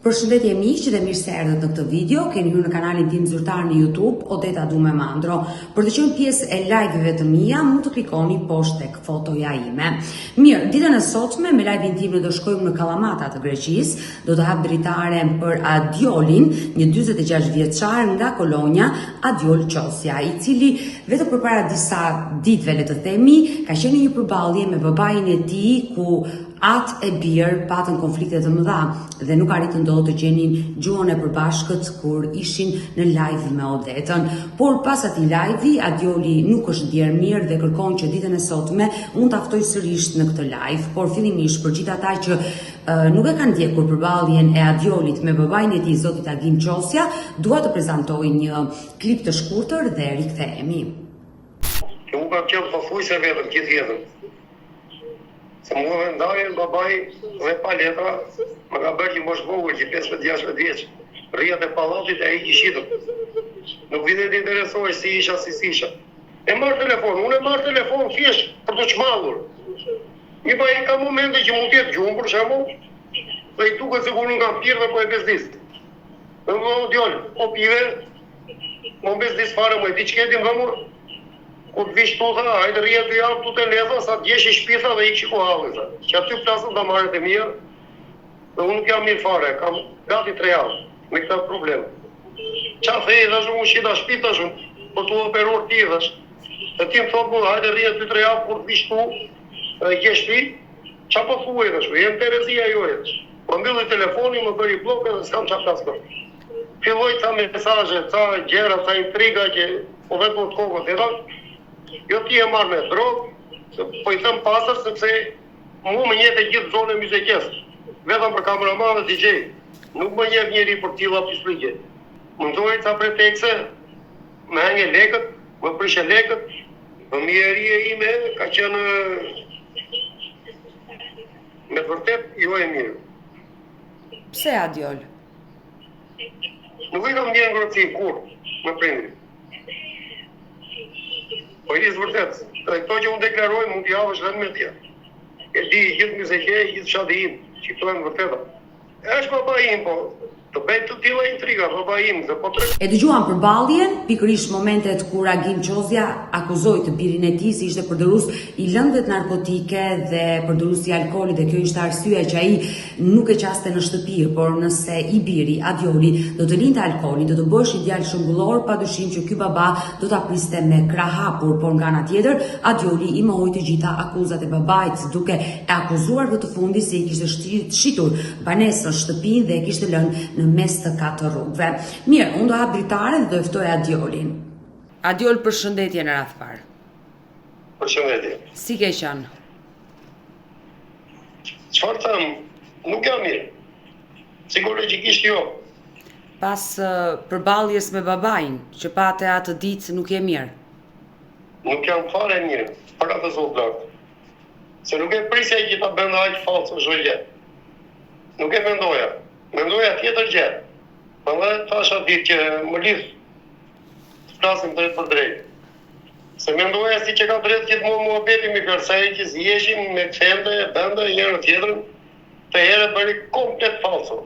Përshëndetje miq dhe mirë se erdhët në këtë video. Keni hyrë në kanalin tim zyrtar në YouTube, Odeta Dume Mandro. Për të qenë pjesë e live-ve të mia, mund të klikoni poshtë tek fotoja ime. Mirë, ditën e sotme me live-in tim do shkojmë në Kalamata të Greqisë. Do të hap dritaren për Adiolin, një 46 vjeçar nga Kolonja, Adiol Qosja, i cili vetëm përpara disa ditëve, le të themi, ka qenë një përballje me babain e tij ku atë e birë patën konflikte të mëdha dhe nuk arritën dot të gjenin gjuhën e përbashkët kur ishin në live me Odetën. Por pas atij live-i, Adioli nuk është ndier mirë dhe kërkon që ditën e sotme unë ta ftoj sërish në këtë live. Por fillimisht për gjithë ata që nuk e kanë ndjekur përballjen e Adiolit me babain e tij, zotit Agim Qosja, dua të prezantoj një klip të shkurtër dhe rikthehemi. Unë kam qenë përfuese vetëm gjithë jetën. Se mua me ndarjen babaj dhe pa letra, më ka bërë që mosh vogël, që 15-16 vjeç. Rriat e pallatit e ai qishitëm. Nuk vite të interesoj si isha, si s'isha. E marrë telefon, unë e marrë telefon thjesht për të çmallur. Mi pa i ka momente që mund të jetë gjumë, për shembull, dhe i duket se kur nuk kam pirë dhe po e bezdis. Dhe më djallë, o pive, më bezdis fare, më e ti që ketin dhe mërë. Kur të vishë tuta, hajtë rria të javë të leza, sa të gjesh i shpitha dhe i qiko halëza. Që aty plasën të marrët e mirë, dhe unë nuk jam mirë fare, kam gati 3 javë, me këta problem. Qa thej, dhe shumë shita shpita shumë, për të operur ti dhe dhe ti më thotë mu, hajtë rria të 3 javë, kur të vishë tu, dhe i gjesh ti, qa po thuaj dhe shumë, jenë Terezia joje. Më mbylli telefoni, më bëri bloke dhe s'kam qa flasë kërë. Filloj ca mesazhe, ca gjera, ca intriga që po vetë më të kokët e jo ti e marrë me drogë, po i thëmë pasër, sepse mu më njete gjithë zonë e muzikës, vetëm për kameraman dhe DJ. Nuk më njef njeri për tila pisplike. Më ndojë ca pretekse, me henge lekët, më prishe lekët, më mjerie ime ka qenë me të vërtet jo e mirë. Pse Adiol? Nuk i kam njën ngrotësi, kur, me prindri. Po i disë vërtet, dhe këto që unë deklaroj mund t'ja është dhe në media. E di gjithë muzike, gjithë shatë im, që këto e në vërteta. E është baba im, po, të bëjt të tila intriga, baba im, dhe po të... E dëgjuan përballjen, pikërisht momentet kur Agim Qosja akuzoi të birin e tij se ishte përdorus i lëndëve narkotike dhe përdorus i alkoolit, dhe kjo ishte arsyeja që ai nuk e qaste në shtëpi, por nëse i biri Adioli do të linte alkoolin, do të bëhesh i djalë shëmbullor, padyshim që ky baba do ta priste me krah hapur, por nga ana tjetër Adioli i mohoi të gjitha akuzat e babait, duke e akuzuar të fundi se i kishte shitur banesën shtëpinë dhe e kishte lënë në mes të 4 rrugëve. Mirë, unë do hap dritaren dhe do ftoj Adiolin. Adiol, përshëndetje në radhë parë. Përshëndetje. Si ke qenë? Çfarë them? Nuk jam mirë. Psikologjikisht jo. Pas përballjes me babain, që pate atë ditë nuk je mirë. Nuk jam fare mirë, për atë zotë. Se nuk e prisja që ta bënda aqë falsë zhëllje. Nuk e mendoja. Mendoja tjetër gjë. Për dhe tasha ditë që më lidhë të flasim drejt për drejt. Se mendoja si që ka drejt këtë mua beti me kërsej që zjeshim me këfende, bënda, njërë tjetërën, të herë bëri komplet falso.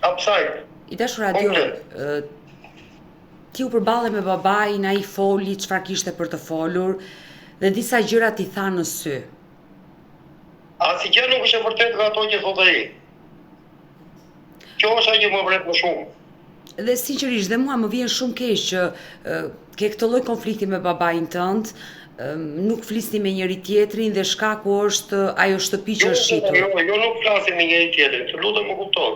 Upside. I dashur Adiol, ti u përballe me babain, ai foli çfarë kishte për të folur dhe disa gjëra ti tha në sy. Asi gjë nuk është e vërtet nga ato që thotë ai. Kjo është që më vret më shumë. Dhe sinqerisht dhe mua më vjen shumë keq që ke këtë lloj konflikti me babain tënd, nuk flisni me njëri tjetrin dhe shkaku është ajo shtëpi që është shitur. Jo nuk flasim me njëri tjetrin, të lutem më kupton.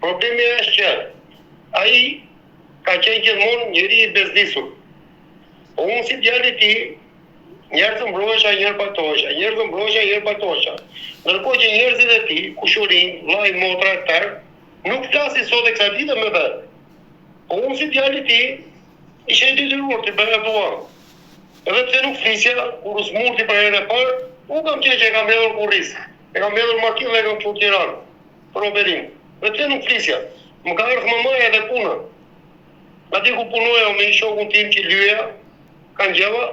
Problemi është që ai ka qenë gjithmonë njëri i bezdisur. Po unë si djali i tij, njerëzën mbrojësha, njerë pajtohesha. Ndërkohë që njerëzit e tij, kushurin, vllai, motra, tërë, nuk flasin sot e kësa ditë me vetë. Po unë si djali i tij, ishe i detyruar të bëhe dua. Edhe pse nuk flisja, kur u smurti për herën e parë, unë kam qenë që e kam hedhur kurriz. E kam hedhur makinë dhe e kam çuar në Tiranë, për operim. Edhe pse nuk flisja, më ka ardhur mamaja edhe puna. Atje ku punoja me një shokun tim që lyja, kanë gjeva,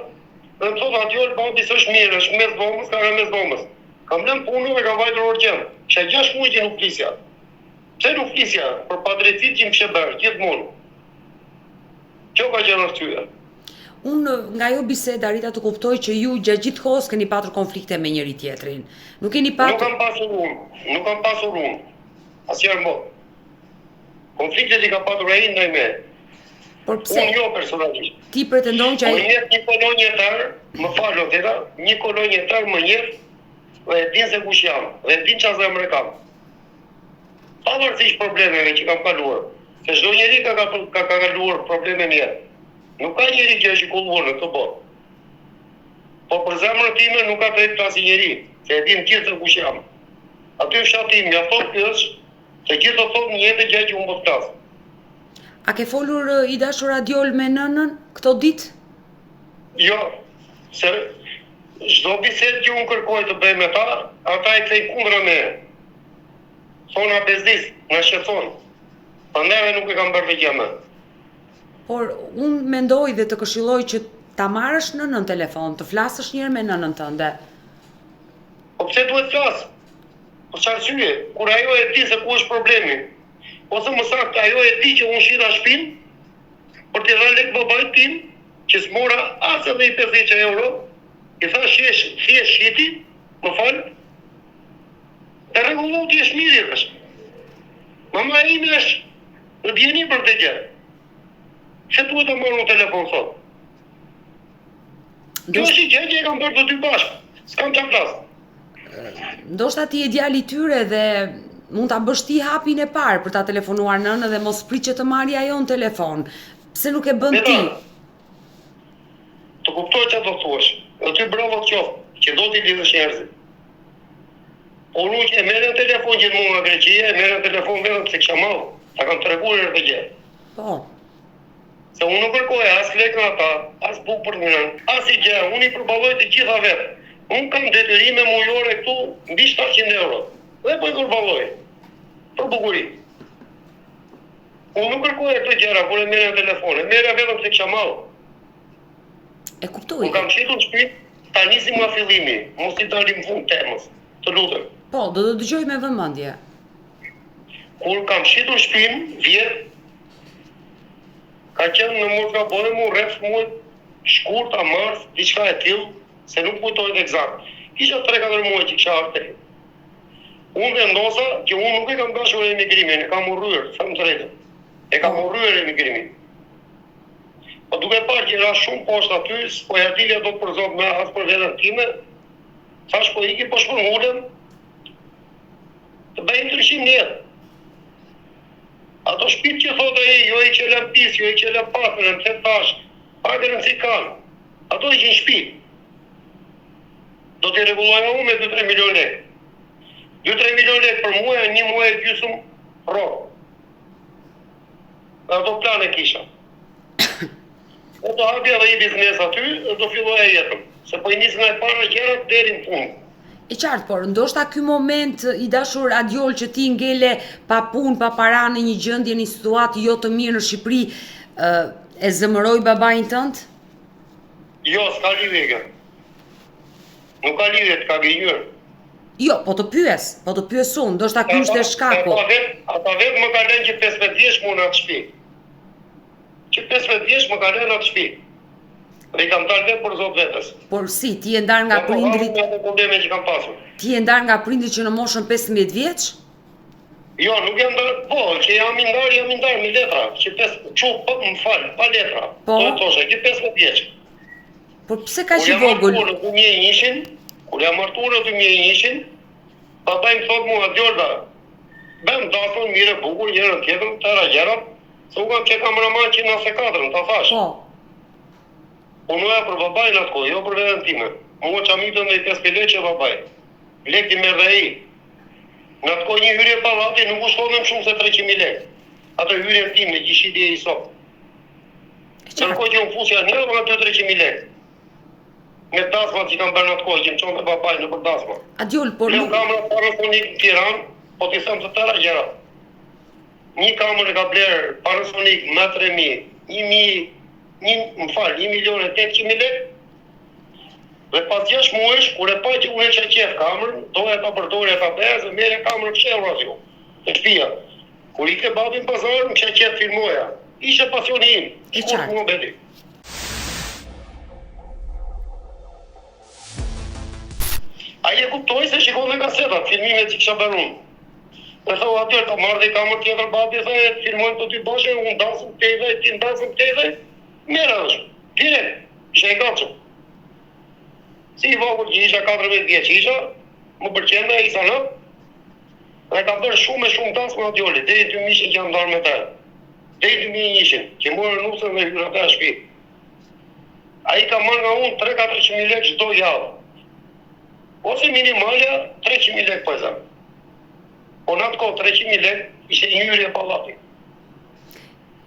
dhe më thotë Adiol, bati s'është mirë, është mes dhomës, ka nga mes dhomës. Kam lënë punën dhe kam vajtur orgjën. Që 6 muaj që nuk flisja. Pse nuk flisja? Për padrejtësitë që më kishe bërë, gjithmonë. Kjo ka qenë arsyeja. Unë nga jo biseda arrita të kuptoj që ju gjatë gjithë kohës keni patur konflikte me njëri tjetrin. Nuk keni patur... Nuk kam pasur unë. Asnjëherë më. Konfliktet i ka patur ai ndaj me. Por pse? Unë jo personalisht. Ti pretendon që ai... Unë njeh një kolonjetar, më fal Oteta, një kolonjetar më njeh dhe e din se kush jam, dhe e din çfarë zemre kam. Pavarësisht problemeve që kam kaluar. Se çdo njeri ka kaluar probleme në jetë. Nuk ka njeri që është i kulluar në këtë botë. Po për zemrën time nuk ka drejt të asnjë njeri, se e din gjithë se kush jam. Aty fshati im mjafton ky është, se gjithë do thonë një jetë gjë që unë po flas. A ke folur i dashur Adiol me nënën këto ditë? Jo, se çdo bisedë që unë kërkoj të bëj me ta, ata e kthejnë kundra me. Thona bezdis, na shqetëson. Prandaj nuk e kam bërë gjë më. Por unë mendoj dhe të këshilloj që ta marrësh nënën telefon, të flasësh njëherë me nënën tënde. Po pse duhet flas? Po çfarë arsye? Kur ajo e di se ku është problemi. Ose më saktë ajo e di që unë shita shtëpinë për t'i dhënë lek babait tim, që s'mora as edhe i 50 euro, i thash thjesht shiti, më fal. E rregullu ti është mirë është. Mama ime është në djeni për të gjë. Se duhet të marrë në telefon sot? Kjo është i gjë që e kam bërë të dy bashkë. S'kam që flasë. Ndoshta ti e djali tyre dhe mund ta bësh ti hapin e parë për ta telefonuar nënën dhe mos prit që të marrë ajo në telefon. Pse nuk e bën ti? Të kuptoj çfarë do thuash. Dhe ty bravo të qoftë, që do t'i lidhësh njerëzit. Por unë që e merr në telefon gjithmonë nga Greqia, e merr në telefon vetëm se kisha marrë. Ta kam treguar këtë gjë. Po. Se unë nuk kërkoj as lek nga ata, as bukë për nënën, as i gjë, unë i përballoj të gjitha vetë. Unë kam detyrime mujore këtu mbi 700 euro. Dhe po i përballoj. Për bukuri. Unë nuk kërkoj këto gjëra kur e merr në telefon, e merr vetëm se kisha marrë. E kuptoj. Unë kam shitur në shtëpi, ta nisim nga fillimi, mos i dalim fund temës. Të lutem. Po, do të dëgjoj me vëmendje. Kur kam shitur në shtëpinë, vjet ka qenë në mos gabojë mu rreth muajt shkurt a mars, diçka e tillë, se nuk kujtoj eksakt. Kisha 3-4 muaj që kisha ardhur. Unë vendosa që unë nuk e kam dashur emigrimin, e kam urryer, them drejtën. E kam urryer emigrimin. Po duke parë që era shumë poshtë aty, po ja dilja do të përzot me as për veten time. Thash po iki, po shpërngulem. Të bëjmë ndryshim në jetë. Ato shtëpit që thotë ai, jo i qelën pis, jo i qelën pasën, më thënë tash, hajde rëndësi kanë. Ato i qenë shtëpi. Do t'i rregulloja unë me 2-3 milion lekë. 2-3 milion lekë për muaj, një muaj e gjysmë rrokë. Ato plane kisha. O do hapja dhe i biznes aty, do filloja jetën. Se po i nis nga e para gjërat deri në fund. E qartë, por ndoshta ky moment i dashur Adiol që ti ngele pa punë, pa para në një gjendje, një situatë jo të mirë në Shqipëri, e zëmëroi babain tënd? Jo, s'ka lidhje kjo. Nuk ka lidhje, të ka gënjur. Jo, po të pyes unë, ndoshta ky është shkaku. Ata vetë më ka lënë që 15 vjeç më në atë shtëpi. Që 15 vjeç më ka lënë në atë shtëpi. Dhe i kam dalë vetë për zot vetës. Por si, ti e ndar nga prindrit? Probleme që kam pasur. Ti e ndar nga prindrit që në moshën 15 vjeç? Jo, nuk jam ndar, po, që jam i ndar me letra, që më fal, pa letra. Po. Do thoshe, që 15 vjeç. Por pse ka që vogël? Kur jam martuar në 2001, babai më thotë mua, Djorda, bëm dasmën mire bukur, njërën tjetër, tëra gjërat, se u kam që kameraman që nëse 4, ta thash. Po. Unoja për babaj në atë kohë, jo për veten time. Mua qamitën dhe i 5 leqe babaj. Lekti merr dhe ai. Në atë kohë një hyrje pallati nuk u shkon më shumë se 300.000 lekë. Atë hyrjen time, gjishitje i sot. Ndërkohë që unë fusja një nga 200-300.000 lekë. Me dasmat që kam bërë në atë kohë, që më qonë të babaj në për dasma. Adiol, por nuk... kamera Panasonic në Tiranë, po t'i them të tëra gjëra. Një kamerë ka blerë Panasonic me 3.000, 1.800.000 lekë, Dhe pas 6 muajsh, kur e pa që unë e që qef kamërën, doja ta përdorja ta bezë, mere kamërën fshehur asjo, të shtëpia. Kur ikte babin pazar, më që qef filmoja. Ishe pasioni im, shkurt mua bedi. Ai e kuptoi se shikon me kasetat, filmimet që kisha bërë unë. Dhe thau atër të marrë dhe kamër tjetër babi, dhe filmojnë të dy bashkë, unë dasëm teve, ti ndasëm teve, mera është, direkt, isha i gatshëm. Si i vogël që isha 14 vjeç isha, më pëlqente ai sa në, dhe ka bërë shumë tas me Adiolit, deri 2000 që jam ndarë me ta. Deri 2001, që morën nusën dhe hyrë ata në shtëpi. Ai ka marrë nga unë 3-400.000 lekë çdo javë. Ose minimalja 300.000 lekë po e zam. Po në atë kohë 300.000 lekë ishte një hyrje pallati.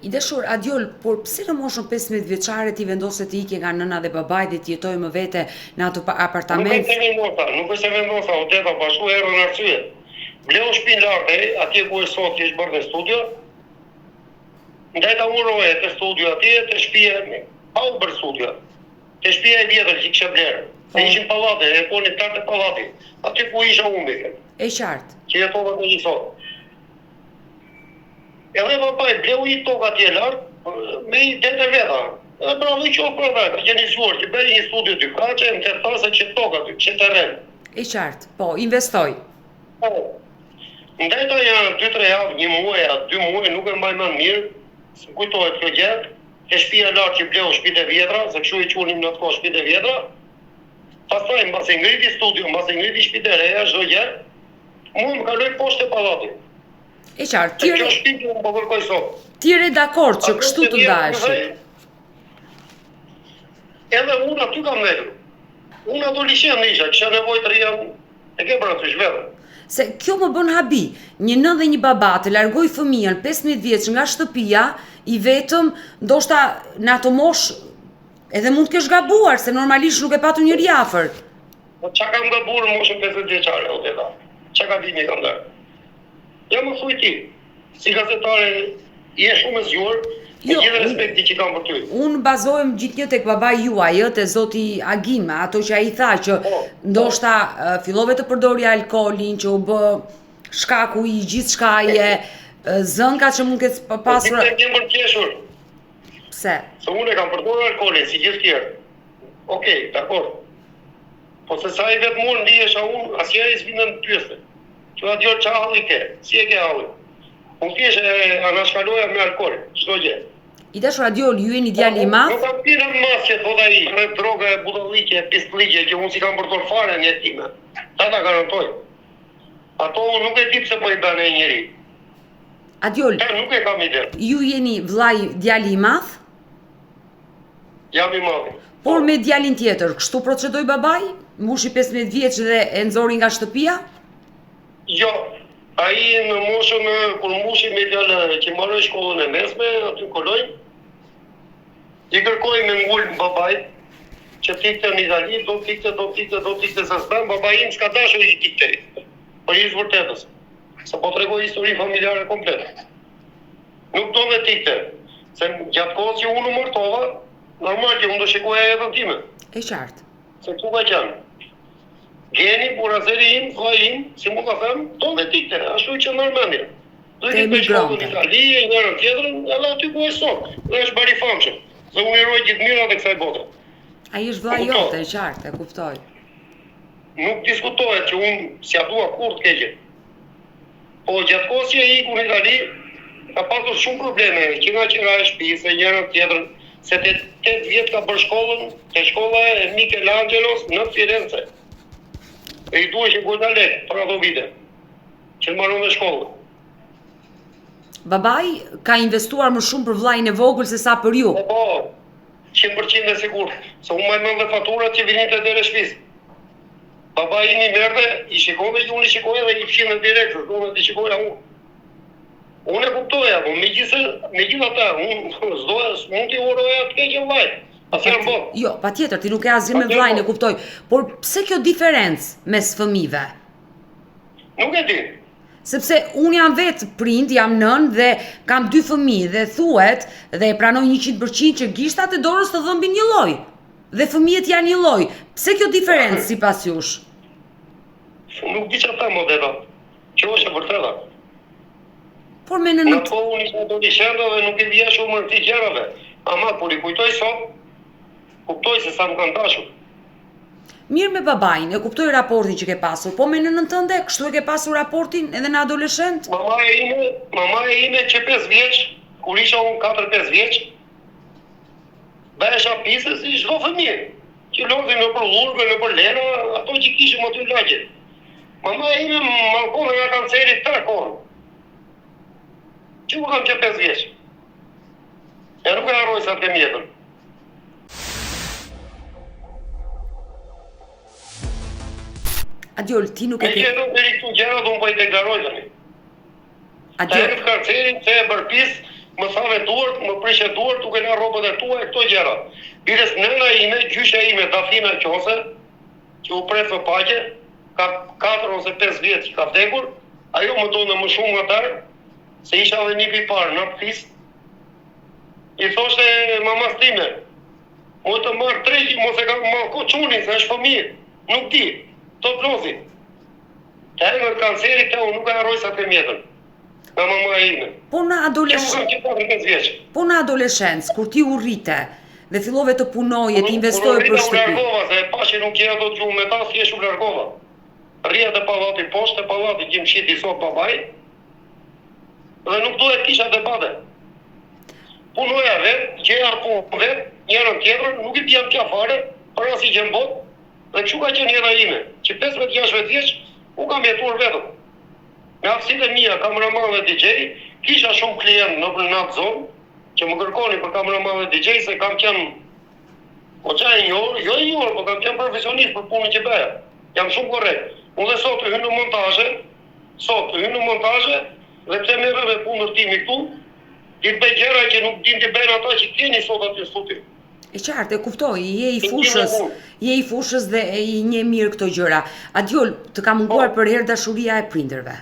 I dashur Adiol, por pse në moshën 15 vjeçare ti vendose të ikje nga nëna dhe babai dhe të jetojë më vete në ato apartament? Nuk është se vendosa, o teta, pashtu erën arsye. Bleu shtëpinë larte, atje ku e sot që është bërë në studio, ndaj ta uroje të studio atje, të shtëpia, pa u bërë studio, të shtëpia e vjetër që kisha blerë. Se ishin pallate, e koni tartë e pallati, atje ku isha unë. E qartë. Që jetova të një sot. Edhe papai bleu i toka atje lartë, me i detë veta. Edhe bravo i qofë për dhe, ka qenë i zhuar, që beri një studio dy kace, në të thasë që toka ty, që terren. E qartë, po, investoj. Po. Ndajta janë 2-3 javë, 1 muaj, 2 muaj, nuk e mbaj më mirë, së kujtohet kjo gjatë, e shtëpia lartë që bleu shtëpitë e vjetra, se kështu i qunim në atë kohë shtëpitë e vjetra. Pastaj mbas e ngriti studio, mbas e ngriti shtëpitë e reja, çdo gjë, mua më kaloi poshtë e pallatit. E qartë, Kjo shtëpi më po kërkoj sot. Ti je dakord që kështu të ndahesh. Edhe unë aty kam ndërë. Unë ato liqen isha, kisha nevojë të rria, e ke parasysh vetë. Se kjo më bën habi, një nën dhe një baba të largoj fëmijën 15 vjeç nga shtëpia, i vetëm, ndoshta në ato moshë edhe mund të kesh gabuar, se normalisht nuk e patu njëri afër. Po çka kam gabuar në moshën 50 vjeçare, o teta? Çka gabimi kam dhënë? Ja më thuj ti, si gazetare je shumë e zgjuar, me gjithë respekti që kam për ty. Unë bazohem gjithnjë tek babai juaj, te zoti Agim, ato që ai tha që ndoshta fillove të përdori alkoolin, që u bë shkaku i gjithçkaje, zënka që mund ketë pasur. Po ti më qeshur. Pse? Se unë e kam përdorur alkoolin si gjithë tjerë. Okej, dakor. Po se sa i vetë mund ndihesha unë, asnjëri s'vjen të pyeste. Që atë jo çfarë halli ke? Si e ke halli? Unë thjesht e anashkaloja me alkool, çdo gjë. I dashur Adiol, ju jeni djalë i madh? Nuk kam pirë në masë, thot ai, me droga, budallike, pistllike, që unë si kam përdorur fare në jetë time. Ta garantoj. Ato unë nuk e di pse po i bën ai njeri. Adiol, nuk e kam ide. Ju jeni vllai djalë i madh? Jam i madh. Por me djalin tjetër, kështu procedoi babai? Mbushi 15 vjeç dhe e nxori nga shtëpia? Jo, ai në moshën kur mbushi me djalë që mbaroi shkollën e mesme, aty koloj. I kërkoi me ngul babait që tikte në Itali, do tikte sa s'bën, babai im s'ka dashur i tikte. Po i vërtetës. Se po tregoj histori familjare komplete. Nuk do me tikte, se gjatë kohës që unë martova, normal që unë do shikoja jetën time. E qartë. Se këtu ka qenë. Geni, burazeri im, vllai im, si mu ka thënë, do me tikte, ashtu që nërmendje. Do i të shkollën në Itali, e njërën tjetërën, edhe aty ku e sot. Dhe është bari famshëm. Se unë i roj gjithë mirat e kësaj bote. Ai është vllai jote, e qartë, e kuptoj. Nuk diskutohet që unë s'ja dua kurrë të keqe. Po gjatë kohës që e iku në Itali, ka pasur shumë probleme, që nga qira e shtëpisë, e njërën tjetërën, se 8 vjetë ka bërë shkollën, te shkolla e Michelangelos në Firenze. E i duhe që gojta lekë për ato vite, që të marrën dhe shkollën. Babai ka investuar më shumë për vllajin e vogël se sa për ju. Po, 100% e sigurt, se unë majmën dhe faturat që vinin të dere shpisë. Babai im i merte, i shikove që unë i shikoja dhe i fshinë direkt, se do të shikoja unë. Unë e kuptoja, po me gjithë ata, unë mund t'i uroja të keqe vllaj. Jo, patjetër, ti nuk e asgjë me vllajin, e kuptoj. Por pse kjo diferencë mes fëmijëve? Nuk e di. Sepse unë jam vetë prind, jam nën dhe kam 2 fëmijë dhe thuhet dhe e pranoj 100% që gishtat e dorës të dhëmbin një lloj. dhe fëmijët janë një lloj. Pse kjo diferencë sipas jush? Nuk di çfarë them modela. Që është e vërteta. Por me në Në po unë isha adolescente dhe nuk i vija shumë në këti gjerave. Ama, kur i kujtoj sot, kuptoj se sa më kanë dashur. Mirë me babain, e kuptoj raportin që ke pasur, po me nënën tënde, kështu e ke pasur raportin edhe në adoleshent? Mama e ime që 5 vjeç, kur isha unë 4-5 vjeç, besha pisë si çdo fëmijë, që lodhin në për urgë, në për lera, ato që kishim aty lagje. Mama e ime më malkone nga kanceri 3 kohë. Që u kam që 5 vjeç. E nuk e harroj sa të mjetën. Adjol, ti nuk e ke... Me që nuk e këtu gjera, do më po i deklaroj të një. Ta e Adjol, këtë karcerin, se e bërpis, më thave duart, më prishe duart, duke nga robët e tua e këto gjera. Bires nëna ime, gjysha ime, Dafina Qose, që u pretë më paqe, ka 4 ose 5 vjetë që ka vdekur, ajo më donë më shumë nga tarë, se isha dhe një pipar në pëtis. I thoshte mamas time, mu të marrë treqi, mos e ka malko qunin, se është fëmijë, nuk di, të plozi. Të e në kanceri të unë nuk e harroj sa të mjetën, nga mama e ime. po në Po në adoleshencë, kur ti u rrite dhe fillove të punoje, të investoje për shtëpi. Unë shtëpi. se pa që nuk gjera do të gjumë me ta, si u largova. Rria të pallati poshtë, pallati që më shiti sot babaj, dhe nuk duhet kisha debate. Punoja vetë, gjera punë vetë, njërën tjetërën, nuk i pjam kja fare, për asi që në botë, dhe kështu ka qenë jeta ime, që 15-16 vjeç, u kam jetuar vetëm. Me aftësitë e mia, kameraman dhe DJ, kisha shumë klient në atë zonë, që më kërkoni për kameraman dhe DJ, se kam qenë, po qa e një orë, jo një orë, po kam qenë profesionist për punën që bëja. Jam shumë korrekt. Unë dhe sot të hynë në montazhe, dhe pse merrem me punën timi këtu, ti të bëj gjëra që nuk din të bëjnë ata që keni sot aty në studio. E qartë, e kuptoj, je i fushës dhe i nje mirë këto gjëra. Adjol, të ka munguar për herë dashuria e prindërve?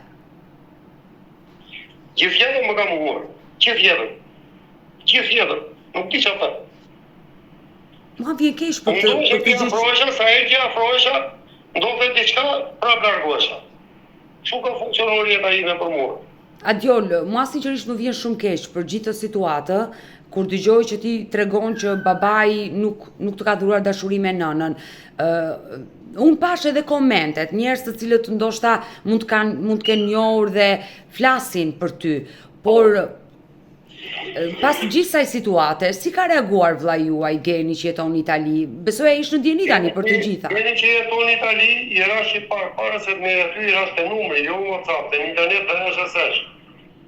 Gjithë jetën më ka munguar. Gjithë jetën. Nuk di çfarë. Mua vjen keq për të gjë. Sa e që afrohesha, ndodhte diçka, prapë largohesha. Kështu ka funksionuar jeta ime për mua. Adjol, mua sinqerisht më vjen shumë keq për gjithë të situatë, kur dëgjoj që ti tregon që babai nuk të ka dhuruar dashuri me nënën. Unë pash edhe komentet, njerëz të cilët ndoshta mund të kenë njohur dhe flasin për ty, por pas gjithë kësaj situate, si ka reaguar vlla juaj Geni që jeton në Itali? Besoj ai ishte në dieni tani për të gjitha. Geni që jeton në Itali, i rash i para se me aty i rash te numri, jo WhatsApp, te internet dhe SSH.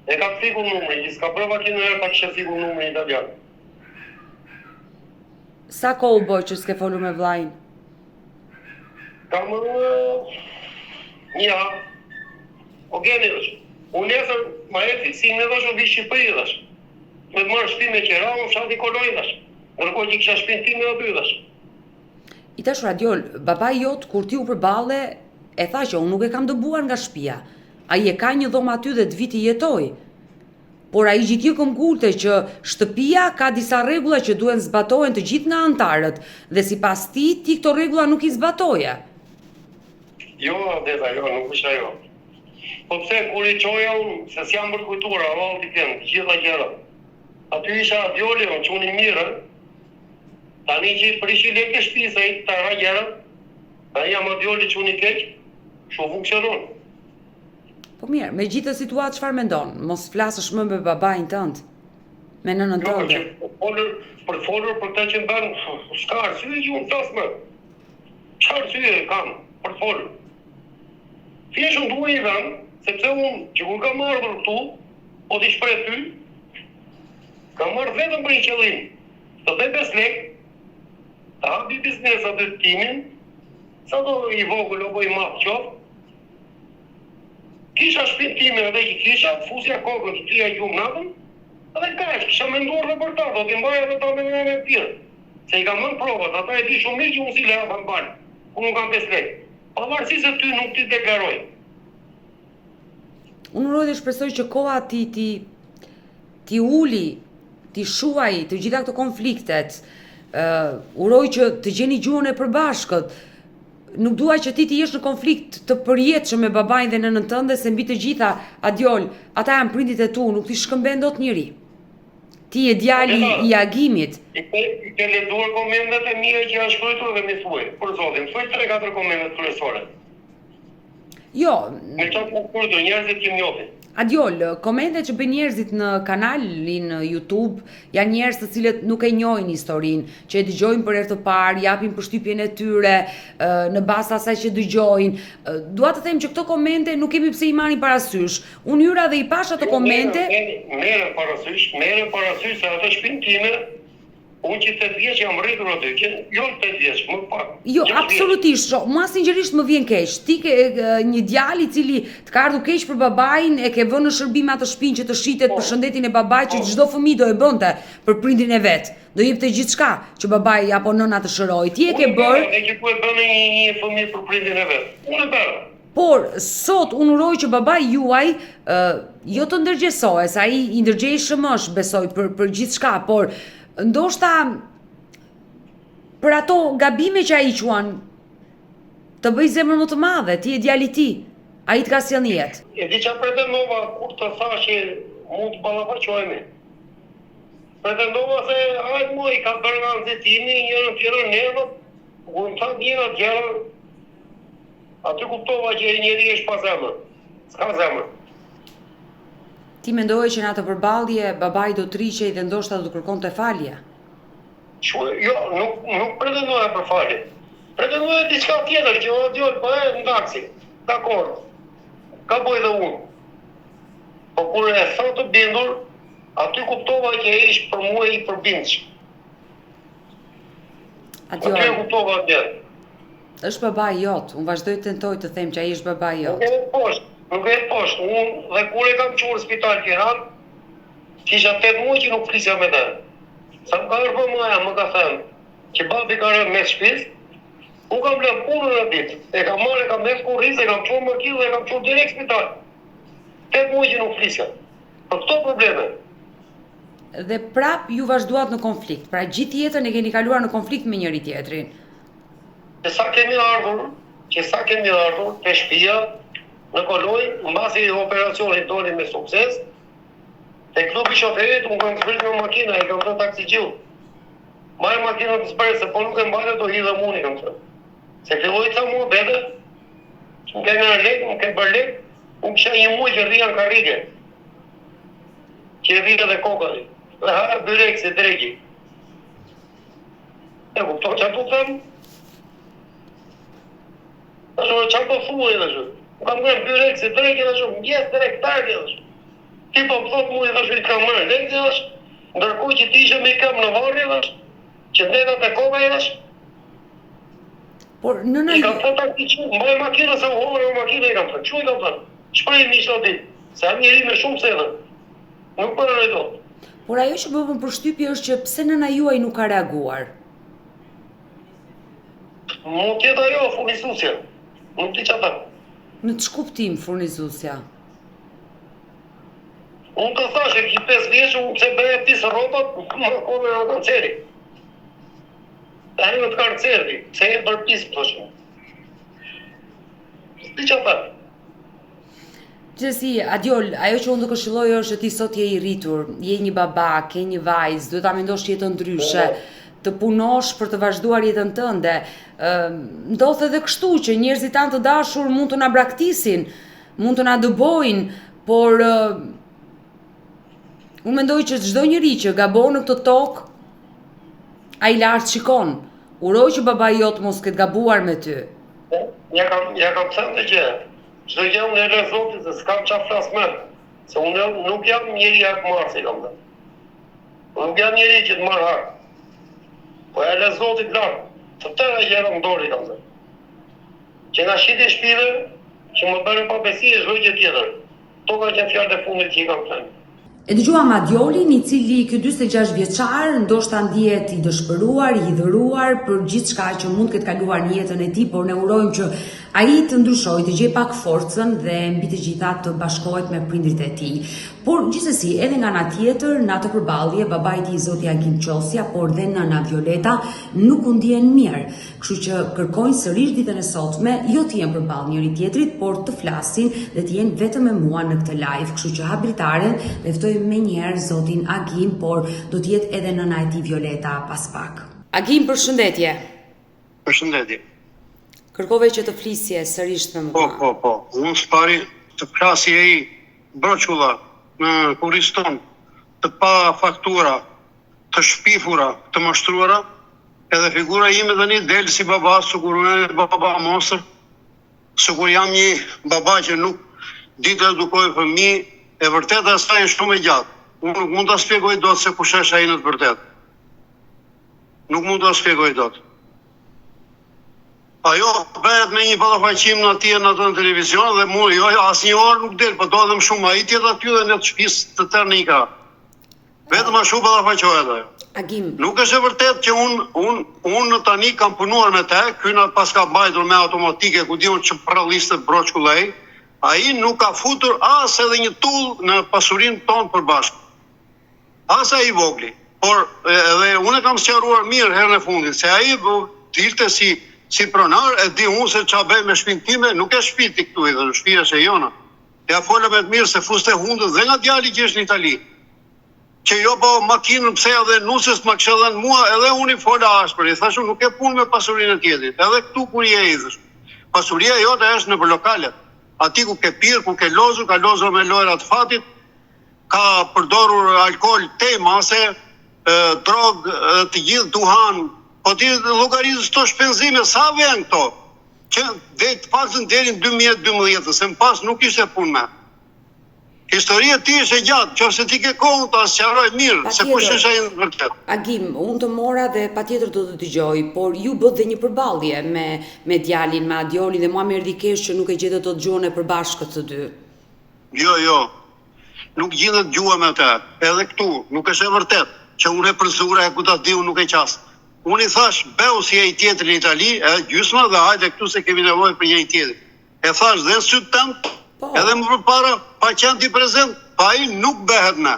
E ka fikur numri, i s'ka prova që në herë ta kishe fikur numri italian. Sa kohë u bë që s'ke folur me vllajin? Kam një javë. O Geni është. Unë nesër, ma eti, si në dhash u vi Shqipëri dhash. Me të marrë shtime qera, unë fshati koloj dhash. Nërkoj që kisha shpinë time dhe dy dhash. I tash Radiol, babai jot kur ti u përballe, e tha që unë nuk e kam dëbuar nga shtëpia. Ai e ka një dhomë aty dhe të viti jetoj. Por ai gjithë këmgulte që shtëpia ka disa rregulla që duhen zbatohen të gjithë nga anëtarët dhe sipas ti këto rregulla nuk i zbatoje. Jo, Adeta, jo, nuk është ajo. Po pse kur i qoja unë, se s'jam për kujtura, avall t'i kemë, të gjitha gjera. Aty isha Adjoli, unë që unë i mirë, tani që i prishi leke shpisa i të ra gjera, tani jam Adjoli që unë i keq, shumë funksionon. Po mirë, me gjithë të situatë çfarë mendon? Mos flasësh më me babain tënd, me nënën tënde. Për folur për të që më bën, s'ka arsye që unë flas më. Çfarë arsye kam për folur? Thjesht unë duhet i vëm, sepse unë që kur kam ardhur këtu, po t'i shpreh ty, kam marrë vetëm për një qëllim, të bëj 5 lekë, të hapi biznes aty timin, sa do i vogël apo i madh qoftë, kisha shpinë time edhe që kisha, fusja kokën të tria gjumë natën, edhe kaq, kisha menduar dhe për ta, do t'i mbaj edhe ta me në tjerë. Se i kam mën provat, ata e di shumë mirë që unë si le hapa në balë, unë nuk kam 5 lekë. Pavarësisht se ty nuk t'i deklaroj. Unë uroj dhe shpresoj që koha ti uli, ti shuaj të gjitha këto konfliktet, uroj që të gjeni gjuhën e përbashkët. Nuk dua që ti të jesh në konflikt të përjetshëm me babain dhe nënën tënde, se mbi të gjitha, Adiol, ata janë prindit e tu, nuk t'i shkëmben dot njëri. Ti je djali i agimit. I ke lexuar komentet e mia që janë shkruar dhe më thuaj, për zotin, thuaj 3-4 komente kryesore. Jo, Me çfarë kanë shkruar njerëzit që më njohin. Adiol, komentet që bën njerëzit në kanalin YouTube janë njerëz të cilët nuk e njohin historinë, që e dëgjojnë për herë të parë, japin përshtypjen e tyre në bazë asaj që dëgjojnë. Dua të them që këto komente nuk kemi pse i marrin parasysh. Unë hyra dhe i pash ato komente. Merë parasysh se ato shtëpinë time. Unë që 8 vjeç jam rritur aty, që jo 8 vjeç, më pak. Jo, absolutisht, mua sinqerisht më vjen keq. Ti ke një djalë i cili të ka ardhur keq për babain, e ke vënë në shërbim atë shtëpinë që të shitet për shëndetin e babait, që çdo fëmijë do e bënte për prindin e vet. Do jepte gjithçka që babai apo nëna të shëroi. Ti e ke bërë. Ne që ku e bën një fëmijë për prindin e vet. Unë e bëra. Por sot unë uroj që babai juaj jo të ndërgjesohet, sa ai i ndërgjej shëmësh, besoj për gjithçka, por ndoshta për ato gabime që ai quan të bëj zemër më të madhe, ti e djali ti, ai të ka sjellë në jetë. E di çfarë pretendova kur të thash që mund të ballafaqohemi. Pretendova se ai mua i ka bërë nga nxitimi njërën tjetër nervë, ku më tha njëra gjëra, aty kuptova që njeri është pa zemër. S'ka zemër. Ti mendoje që në atë përballje babai do të riqej dhe ndoshta do të kërkonte falje? Jo, nuk pretendoja për falje. Pretendoja diçka tjetër që Adiol bëhe ndaksi. Dakor. Ka bëj dhe unë. Po kur e tha të bindur, aty kuptova që ai ishte për mua i përbindshëm. Aty e kuptova atje. Është babai jot, unë vazhdoj të tentoj të them që ai është babai jot. Nuk e poshtë, unë dhe kur e kam qurë spital Tiranë, kisha 8 muaj që nuk flisja me të. Sa më ka rëpë maja, më ka thënë, që babi ka rëmë mes shpis, unë kam lëmë punën në ditë, e kam marrë, e kam mes kurriz, e kam qurë më kilë, e kam qurë direkt spital. 8 muaj që nuk flisja. Për këto probleme. Dhe prap ju vazhduat në konflikt, pra gjithë jetën e keni kaluar në konflikt me njëri tjetrin. Që sa kemi ardhur, te shtëpia, në Koloj, mbasi operacionit doli me sukses, te klubi shoferit unë kam zbrit në makina, i kam thënë taksi gjiu. Marrë makinën të zbërë, se po nuk e mbajtë do hidhe muni, kam thënë. Se filloj ca mua bete, që më ke nërë lek, më ke bërë lek, unë kisha një muaj që rria në karrige, që e rria dhe kokëri, dhe hara byrek se dregi. E kuptoj që të thëmë? Dhe shumë që të thuaj dhe shumë. Kam gërë byrek se drejke dhe shumë, mjes drejk tarke dhe shumë. Ti po më thotë mu i dhe shumë i kam mërë lekë dhe shumë, ndërkuj që ti ishe me i kam në varri dhe shumë, që ndetat e koga e dhe shumë. Por nëna... I kam thëtë akti që, mbaj makina se u homër e makina i kam thëtë, që i kam thëtë, shprej një shtë ditë, se am njeri me shumë se dhe, nuk përë në do. Por ajo që bëvën përshtypje është që pse nëna juaj nuk ka reaguar? Mund tjetë ajo, furnisusja, nuk ti që ta. Në të shkuptim, furnizusja? Unë të thashe, ki 5 vjeqë, unë se bëhe pisë robat, më kome në kanceri. Tani në të kanceri, se e bërë pisë, të shumë. Ti që ta? Gjithësi, Adiol, ajo që unë të këshilloj është që ti sot je i rritur, je një baba, ke një vajzë, duhet ta mendosh jetën ndryshe, të punosh për të vazhduar jetën tënde. Ndodh edhe kështu që njerëzit tanë të dashur mund të na braktisin, mund të na dëbojnë, por unë mendoj që çdo njeri që gabon në këtë tokë, ai lart shikon. Uroj që babai jot mos ketë gabuar me ty. Ja kam thënë të gjë. Çdo gjë unë e lë Zotit se s'kam çfarë flas më. Se unë nuk jam njeri hakmarr, si kam thënë. Nuk jam njeri që të marr hak. Po e lë Zotit lart. Të tëra gjëra më dori, kam thënë. Që nga shiti shpive, që më bërë pa besi e çdo gjë tjetër. To ka qenë fjalët e fundit që i kam thënë. E dëgjuam Adiolin, i cili ky 46 vjeçar ndoshta ndihet i dëshpëruar, i hidhëruar për gjithçka që mund të ketë kaluar në jetën e tij, por ne urojmë që Ai të ndryshoi, të gjej pak forcën dhe mbi të gjitha të bashkohet me prindrit e tij. Por gjithsesi, edhe nga ana tjetër, në atë përballje, babai i tij zoti Agim Qosja, por dhe nëna Violeta nuk u ndjen mirë. Kështu që kërkojnë sërish ditën e sotme, jo të jenë përballë njëri tjetrit, por të flasin dhe të jenë vetëm me mua në këtë live. Kështu që habilitaren dhe ftoj menjëherë zotin Agim, por do të jetë edhe nëna e tij Violeta pas pak. Agim, përshëndetje. Përshëndetje. Kërkove që të flisje sërish me mua. Po. Unë spari të flasje ai broqulla në kuriston, të pa faktura, të shpifura, të mashtruara, edhe figura ime tani del si baba, sikur unë baba mosër, sikur jam një baba që nuk di të edukoj fëmijë, e vërteta asaj është shumë e gjatë. Unë nuk mund ta shpjegoj dot se kush është ai në të vërtetë. Nuk mund ta shpjegoj dot. Ajo bëhet me një ballafaqim në atë në televizion dhe mu jo asnjë orë nuk del, po do edhe më shumë ai tjetër aty dhe në të shtëpisë të tërë në ikra. Vetëm ashtu ballafaqohet ajo. Agim. Nuk është e vërtetë që unë tani kam punuar me te, ky na pas ka mbajtur me automatike ku diun që pralliste broçkullai, ai nuk ka futur as edhe një tull në pasurinë tonë përbashkë. As ai vogli. Por edhe unë kam sqaruar mirë herën e fundit se ai dilte si pronar e di unë se qa bëj me shpinë time, nuk e shpiti këtu edhe, në shpia që jona. Ja fola me të mirë se fuste hundët dhe nga djali që është në Itali. Që jo po makinën pse edhe nusës më kështë edhe në mua, edhe unë i fola ashpër. I thashu nuk e punë me pasurinë e tjetit. Edhe këtu kur i e idhësh. Pasuria jote është në për lokalet. Ati ku ke pirë, ku ke lozur, ka lozur me lojrat fatit, ka përdorur alkohol, te, mase, drogë, të gjithë duhan. Po ti llogarizës këto shpenzime, sa vjen këto? Që dhe të paktën deri në 2012, se më pas nuk ishte punë me. Historia ti është e gjatë, qofse ti ke kohën ta sqaroj mirë, se kush është ai në vërtet. Agim, unë të mora dhe patjetër do të dëgjoj, por ju bët dhe një përballje me djalin, me Adiolin dhe mua më erdhi keq që nuk e gjetët të dëgjone përbashkët të dy. Jo. Nuk gjendet dëgjua me atë. Edhe këtu, nuk është e vërtet që unë e përzura e ku ta diu nuk e qas. Unë i thash, beu si e i tjetër në Itali, edhe gjysma dhe hajde këtu se kemi nevojë për një i tjetër. E thash dhe në sytë tëmë, edhe më përpara, pa qenë ti prezent, pa ai nuk behet me.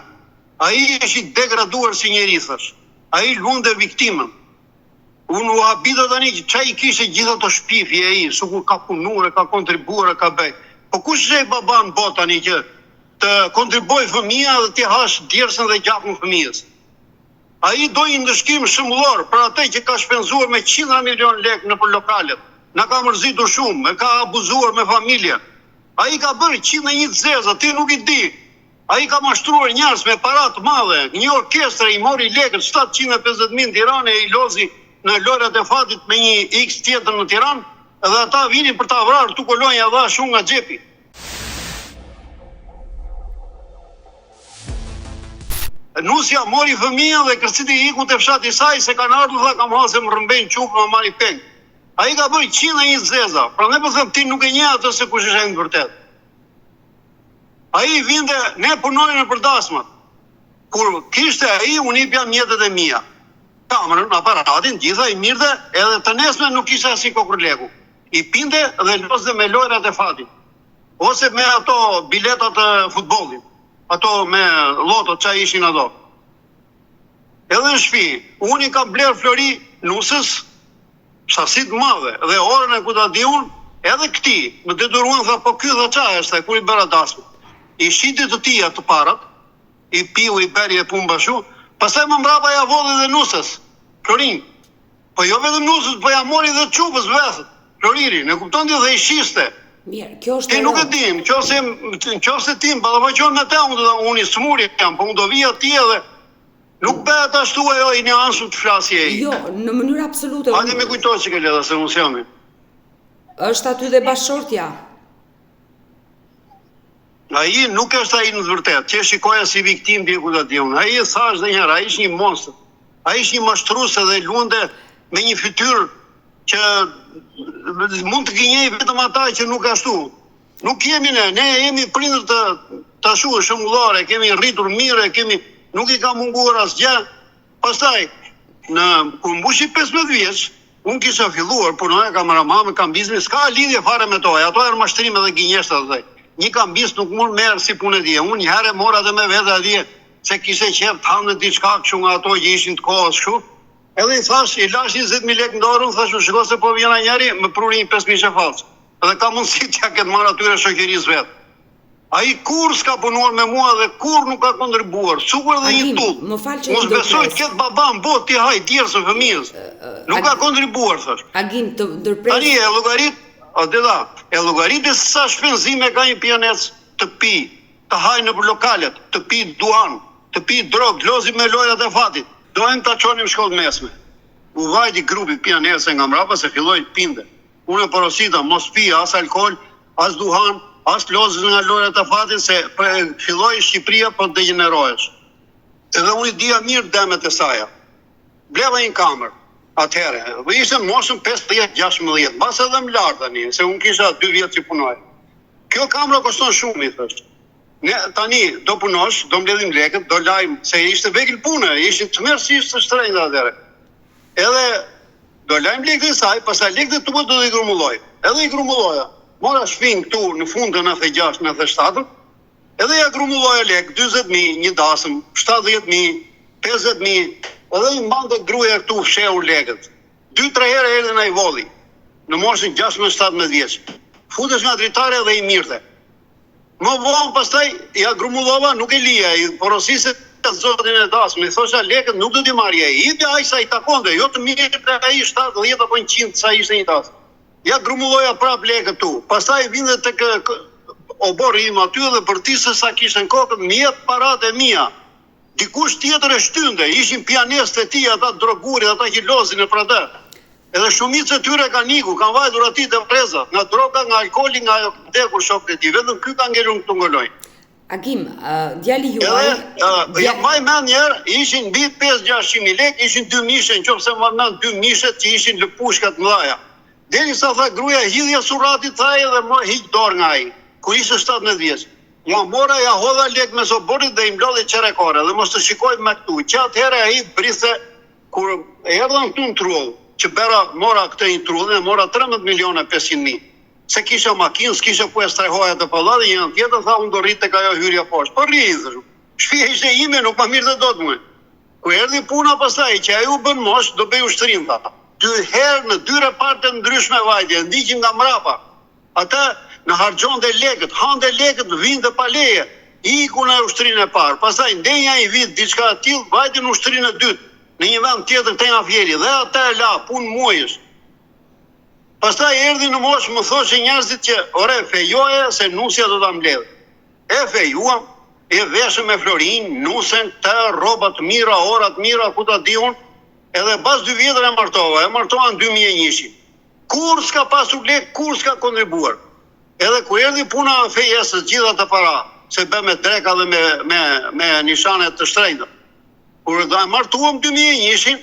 Ai është i degraduar si njeri, thash. Ai lunde viktimën. Unë u habita tani që qa i kishe gjitha të shpifje ai, sukur ka punur, ka kontribuar, ka bëj. Po kush është e baba në botë tani që të kontriboj fëmija dhe ti hash djersën dhe gjakun fëmijës? A i do një ndëshkim shëmbullor për atë që ka shpenzuar me 100 milion lek në për lokalet. Na ka mërzitur shumë, ka abuzuar me familje. A i ka bërë 101 zeza, ti nuk i di. A i ka mashtruar njerëz me parat madhe, një orkestra i mori lekët 750.000 në Tiranë e i lozi në lojrat e fatit me një X tjetër në Tiranë, edhe ata vinin për ta vrarë tu kolonja dha shumë nga xhepi. Nusja mori fëmija dhe kërciti i ikun të fshati saj se kanë ardhur dhe kam hasë më rëmben qupë më marri peng. A i ka bërë 101 zeza, pra ne po them ti nuk e nje atë se kush është e në vërtet. A i vinde, ne punojnë në përdasmat. Kur kishte a i, unë i pja mjetet e mija. Kamerën, aparatin, gjitha i mirë dhe edhe të nesme nuk ishte asi kokrleku. I pinde dhe losde me lojrat e fatit. Ose me ato biletat e futbolit. Ato me lotot qa ishin ato. Edhe në shpi, unë i ka bler flori nusës, sasit madhe, dhe orën e ku ta di unë, edhe këti, më detyruan tha, po ky dhe qa është, kur i bëra dasmë. I shitit të tia të parat, i piu, i beri e pun bashu, pastaj më mbrapa ja vodhe dhe nusës, florin. Po jo vetëm nusës, po ja mori dhe qupës vethët, floriri, ne kupton ti dhe i shiste. Mirë, kjo është ti nuk e dim, qofse ti më ballafaqon me te, unë i smuri jam, po unë do vija ti edhe nuk bëhet ashtu ajo i një ansu të flasje i. Jo, në mënyrë absolute. Hajde me kujtoj që ke leda se unë s'jami. Është aty dhe bashkëshortja. Ai nuk është ai në të vërtetë, që shikoja si viktim ti ku ta di unë. Ai thash dhe njëherë, ai është një monstër. Ai është një mashtruese dhe lunde me një fytyrë që mund të gënjej vetëm ata që nuk ashtu. Nuk jemi ne jemi prindër të ashtu shëmbullore, kemi rritur mire, nuk i ka munguar asgjë. Pastaj, kur mbushi 15 vjeç, Unë kisha filluar, punoja kameramane, kambizmi, s'ka lidhje fare me to, ato janë mashtrime dhe gënjeshtra dhe. Një kambis nuk mund merë si punë e dje. Unë një herë mora dhe me vete e dje, se kishe qef të hanë diçka kështu nga ato që ishin të kohës kështu. Edhe i thash, i lash 20.000 lekë në dorën, thash, shiko se po vjena njeri, më pruri një 5.000 shefalës. Edhe ka mundësi t'ja këtë marrë atyre shoqërisë vetë. A i kur s'ka punuar me mua dhe kur nuk ka kontribuar, sukur dhe një tup. Mos besoj këtë baba në botë t'i haj tjerë së fëmijës. Nuk ka kontribuar, thash. Agim, të ndërpres... Tani e llogaritë sa shpenzime ka një pianec të pi, të haj në lokalet, të pi duan, të pi drog, lozi me lojrat e fatit. Dojmë ta çonim shkollë mesme. U vajti grupi pianece nga mrapa se filloi të pinte. Unë porosita mos pi as alkool, as duhan, as lozë nga lojrat e fatit se filloi Shqipëria po degenerohesh. Edhe unë i dija mirë demet e saja. Bleva një kamer. Atëherë, ishte moshën 15-16, bas edhe më lartë tani, se unë kisha 2 vjetë që punoj. Kjo kamera koston shumë, i thështë. Ne tani do punosh, do mbledhim lekët, do lajmë, se ishte vekil punë, ishin të mërësisht të shtrenjë atëherë. Edhe do lajmë lekët e saj, pasaj lekët e tupe do dhe i grumulloj. Edhe i grumulloja. Mora shpinë këtu në fund të 96-97, edhe ja grumulloja lekë, 20.000, një dasëm, 70.000, 50.000, edhe i mbante gruaja këtu fshehur lekët. 2-3 herë erdhi na i volli. Në moshën 16-17 vjeç. Futesh nga dritare dhe i mirte. Më vonë pastaj ja grumullova, nuk e lija, i porosisë zotin e dasmën, i thosha lekët nuk do t'i marrje. I hipja ai sa i takonte, jo të mirë ai 70 apo 100 sa ishte një dasmë. Ja grumulloja prap lekët tu. Pastaj vinte tek obori im aty dhe për ti se sa kishte në kokën, më jep paratë e mia. Dikush tjetër e shtynde, ishin pianistët e tij, ata drogurit, ata që lozin e prate. Edhe shumica e tyre kanë iku, kanë vajtur aty te preza, nga droga, nga alkooli, nga vdekur shokët e tij. Vetëm ky ka ngelur këtu ngoloj. Agim, djali juaj... Ja maj mend njerë, ishin mbi 5-600.000 lekë, ishin 2 mishe, nëse më mend 2 mishet që ishin në pushkat mëdhaja. Derisa tha gruaja hidhja suratit thaj dhe më hiq dorë nga ai, kur ishte 17 vjeç. Ja mora, ja hodha lekë me soborit dhe i mblodhi qerekore dhe mos të shikoj me këtu. Që atëherë ai brise, kur erdhën këtu në trull, që bera mora këtë një trull dhe mora 13.500.000. Se kisha makinë, s'kisha ku e strehoja të palla dhe një tjetër tha unë do rrit tek ajo hyrja poshtë. Po rridhë, shtëpia ishte ime, nuk ma mirë të dot mua. Ku erdhi puna pastaj që ai u bën mosh, do bëj ushtrim tha. 2 herë në 2 reparte ndryshme vajtje, ndiqin nga mrapa. Ata në hargjon dhe lekët, han dhe lekët, vinë dhe pa leje, iku në ushtrinë e parë, pastaj ndenja i vit, diçka e tillë, vajti në ushtrinë e dytë, në një vend tjetër te nga fjeri, dhe ata e la, punë muajsh. Pastaj erdhi në moshë, më thoshe njerëzit që, ore, fejoje se nusja do ta mbledh. E fejuam, e veshëm me florin, nusen, të robat mira, orat mira, ku ta diun, edhe pas 2 vjetër e martova në 2001. Kur s'ka pasur lekë, kur s'ka kontribuar. Edhe ku erdhi puna fejesës gjitha të para, se bë me dreka dhe me nishanet të shtrenjta. Kur da martuam 2001,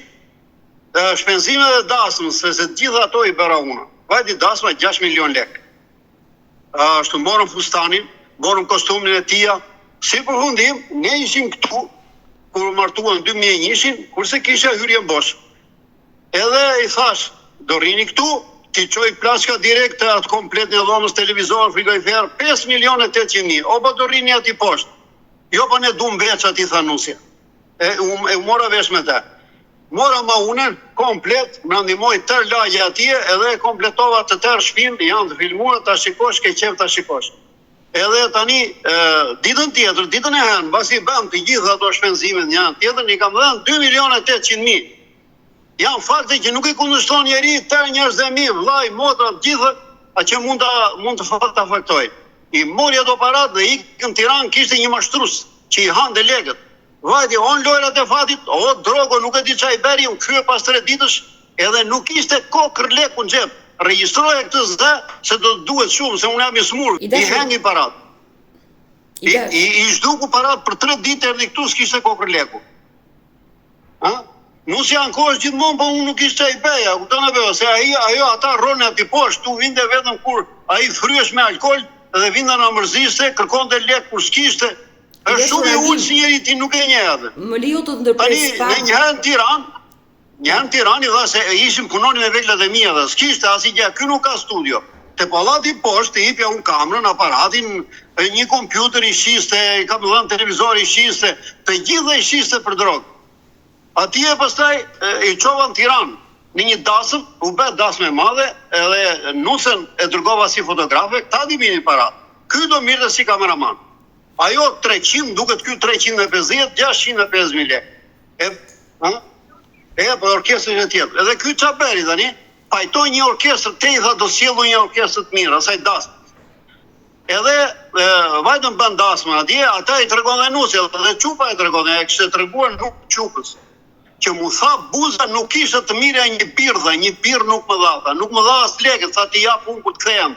shpenzime dhe dasmës, se gjitha ato i bëra unë. Vajti dasma 6 milion lekë. Ashtu morëm fustanin, morëm kostumin e tia. Si përfundim, ne ishim këtu, kur martuam 2001, kurse kisha hyrje bosh. Edhe i thash, do rini këtu, ti qoj plaçka direkt të atë komplet një dhomës televizor, frigorifer, 5.800.000, o pa do rini ati poshtë. Jo pa ne du mbeq ati tha nusja. E mora vesh me te. Mora ma unen, komplet, më ndihmoj tër lagje atje, edhe e kompletova të tërë shpinë, janë të filmuar, ta shikosh, ke qef ta shikosh. Edhe tani, ditën tjetër, ditën e henë, basi bëm të gjithë ato shpenzimet një anë tjetër, një kam dhenë 2.800.000. Janë fakte që nuk i kundërshton njeri tërë njerëz dhe mi, vllai, motra, gjithë, a që mund të faktoj. I mori ato parat dhe ikën në Tiranë, kishte një mashtrus që i hante lekët. Vajti, on lojrat e fatit, o drogo, nuk e di çaj beri, unë krye pas 3 ditësh, edhe nuk ishte kokër leku në xhep. Regjistroja këtë zë se do të duhet shumë, se unë jam i smur, i hengi parat. I zhduku parat për 3 ditë erdhi këtu s'kishte kokër leku. Nusja në kohë gjithmonë, po unë nuk ishte i beja, kupton apo, se ajo ata rronë aty poshtë, tu vinte vetëm kur ai fryesh me alkool dhe vinte na mërziste, kërkonte lek kur s'kishte. Është shumë i ulë si njeri ti nuk e njeh atë. Më lejo të ndërpres pak. Tani në një herë në Tiranë, Njëherë në Tiranë dha se ishim punoni me veglat e mia dhe s'kishte asgjë, ky nuk ka studio. Te pallati poshtë i jepja unë kamerën, aparatin, një kompjuter i shiste, kam dhënë televizor i shiste, të gjitha i shiste për drogë. Atje pastaj i çova në Tiranë, në një dasëm, u bë dasmë e madhe, edhe nusën e dërgova si fotografe, ta di mini para. Ky do mirë si kameraman. Ajo 300, duket ky 350, 650.000 lekë. Po orkestrën e tjetër. Edhe ky çaperi tani pajtoi një orkestër, te i tha do sjellu një orkestër të mirë, asaj dasmë. Edhe vajtën bën dasmën atje, ata i tregon dhe nusë, edhe çupa i tregon, e kishte treguar nuk çupës. Që mu tha buza nuk ishte të mirë një birë, një birë nuk më dha, nuk më dha as lekë, tha ti jap unë kur të kthehem.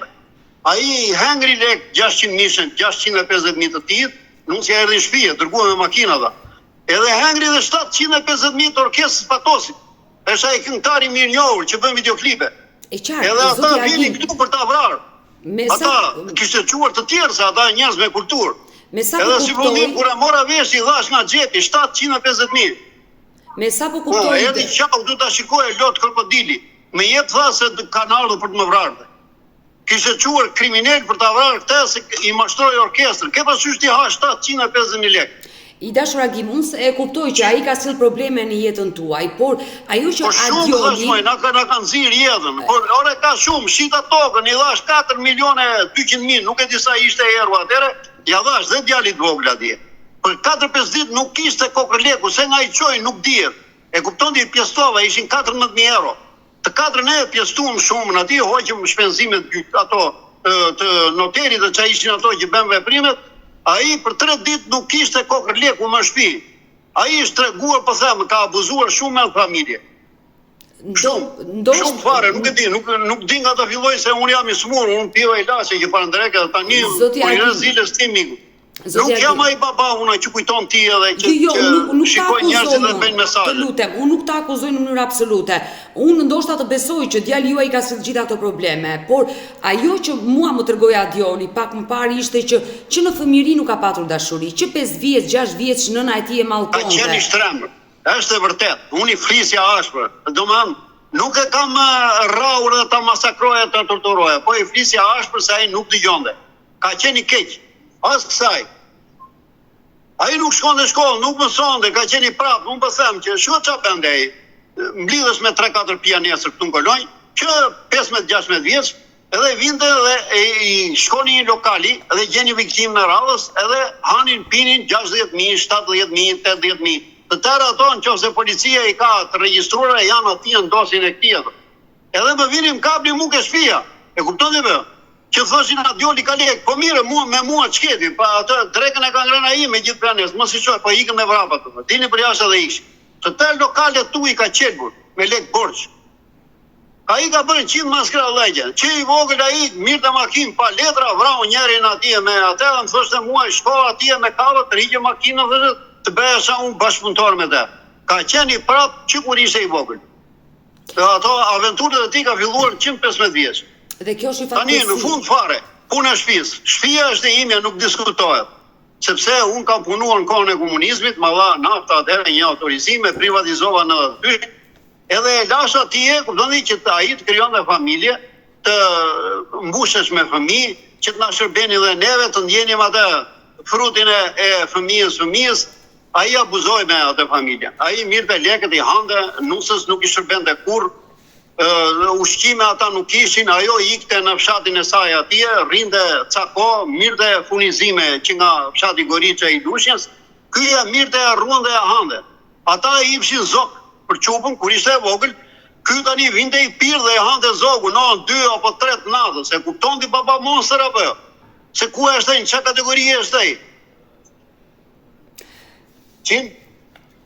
Ai i hengri lek 600.000, 650.000 të tij, nuk si erdhi në shtëpi, dërguam me makina dha. Edhe hengri dhe 750.000 orkestrës patosit. Është ai këngëtari mirë njohur që bën videoklipe. Edhe ata vinin këtu për ta vrarë. Ata kishte quar të tjerë se ata njerëz me kulturë. Edhe si vullim kur e mora vesh i dhash nga xhepi 750.000. Me sa po kuptoj. Erdhi qau du ta shikoj lot krokodili. Me jep tha se kanë ardhur për të më vrarë. Kishte quar kriminal për ta vrarë këtë se i mashtroi orkestrën. Ke parasysh ti ha 750.000 lekë. I dashur Agim, unë e kuptoj që ai ka sill probleme në jetën tuaj, por ajo që Adioni na kanë nxirr jetën. Por ore ka shumë, shita tokën, i dhash 4.200.000, nuk e di sa ishte erru atëre, ja dhash dhe djalit vogël atje. Për 4-5 ditë nuk kishte kokër leku, se nga i çoj nuk dihet. E kupton ti pjestova ishin 14.000 euro. Të katërën e pjestuam shumë atje, hoqëm shpenzimet ato të noterit dhe çfarë ishin ato që bën veprimet. Ai për 3 ditë nuk kishte kokër leku më shtëpi. Ai është treguar, po them, ka abuzuar shumë me familje. Shumë fare, nuk e di, nuk di nga ta filloj se unë jam i smur, unë piva ilaçe që parandreke dhe tani po i rëziles ti miku. Nuk jam ai baba una që kujton ti edhe që shikoj njerëzit dhe bëjnë mesazhe. Të lutem, unë nuk ta akuzoj në mënyrë absolute. Unë ndoshta të besoj që djali juaj ka sill gjithë ato probleme, por ajo që mua më tregoi Adioni pak më parë ishte që në fëmijëri nuk ka patur dashuri, që 5 vjeç, 6 vjeç nëna e tij e mallkonte. Ka qenë i shtrembër. Është e vërtet. Unë i flisja ashpër. Domethënë nuk e kam rrahur dhe ta masakroja, ta torturoja, po i flisja ashpër se ai nuk dëgjonte. Ka qenë i keq. As kësaj. Ai nuk shkon në shkollë, nuk mësonte, ka qenë i prapë, unë po them që shko çfarë bënte ai. Mblidhesh me 3-4 pianesër këtu në Kolonjë, që 15-16 vjeç, edhe vinte dhe i shkoni një lokali dhe gjeni viktimë në radhës, edhe hanin, pinin 60.000, 70.000, 80.000. Të tërë ato nëse policia i ka të regjistruara janë atje në dosin e këtij. Edhe më vinin kabli mu ke shtëpia. E kupton ti? Që thoshin Adioli ka lekë, po mire, me mua çketi, pa atë drekën e ka ngrënë ai me gjithë planesë, mos i çoj, po ikën me vrapa këtu. Dini për jashtë edhe ish. Të tërë lokalet tu i ka qelbur me lekë borxh. Ai ka bërë 100 maskra llegje. Që i vogël ai mirë të makinë pa letra, vrau njërin atje me atë, më thoshte mua shko atje me kavë, të rrigjë makinën dhe të bëhesha unë bashkëpunëtor me të. Ka qenë i prapë që kur ishte i vogël. Ato aventurët e tij ka filluar 115 vjeç. Dhe kjo është i tani në fund fare, puna e shtëpisë. Shtëpia është e imja, nuk diskutohet. Sepse unë kam punuar në kohën e komunizmit, ma dha nafta atëherë një autorizim, e privatizova në 92. Edhe e lash atje, kuptoni që ai të krijonte familje, të mbushesh me fëmijë, që të na shërbeni dhe neve, të ndjenim atë frutin e fëmijës, ai abuzoi me atë familje. Ai mirë lekët i hante, nusës nuk i shërbente kurrë. Ushqime ata nuk ishin, ajo ikte në fshatin e saj atje, rrinte ca kohë, mirte furnizime që nga fshati Goriça i Lushnjës, kyja mirte ruante e hante. Ata i ifshin zog për çupën kur ishte e vogël, ky tani vinte i pirë dhe e hante zogun, 2 apo 3 të natës, e kupton ti baba monster apo jo? Se ku është ai, në çfarë kategori është ai?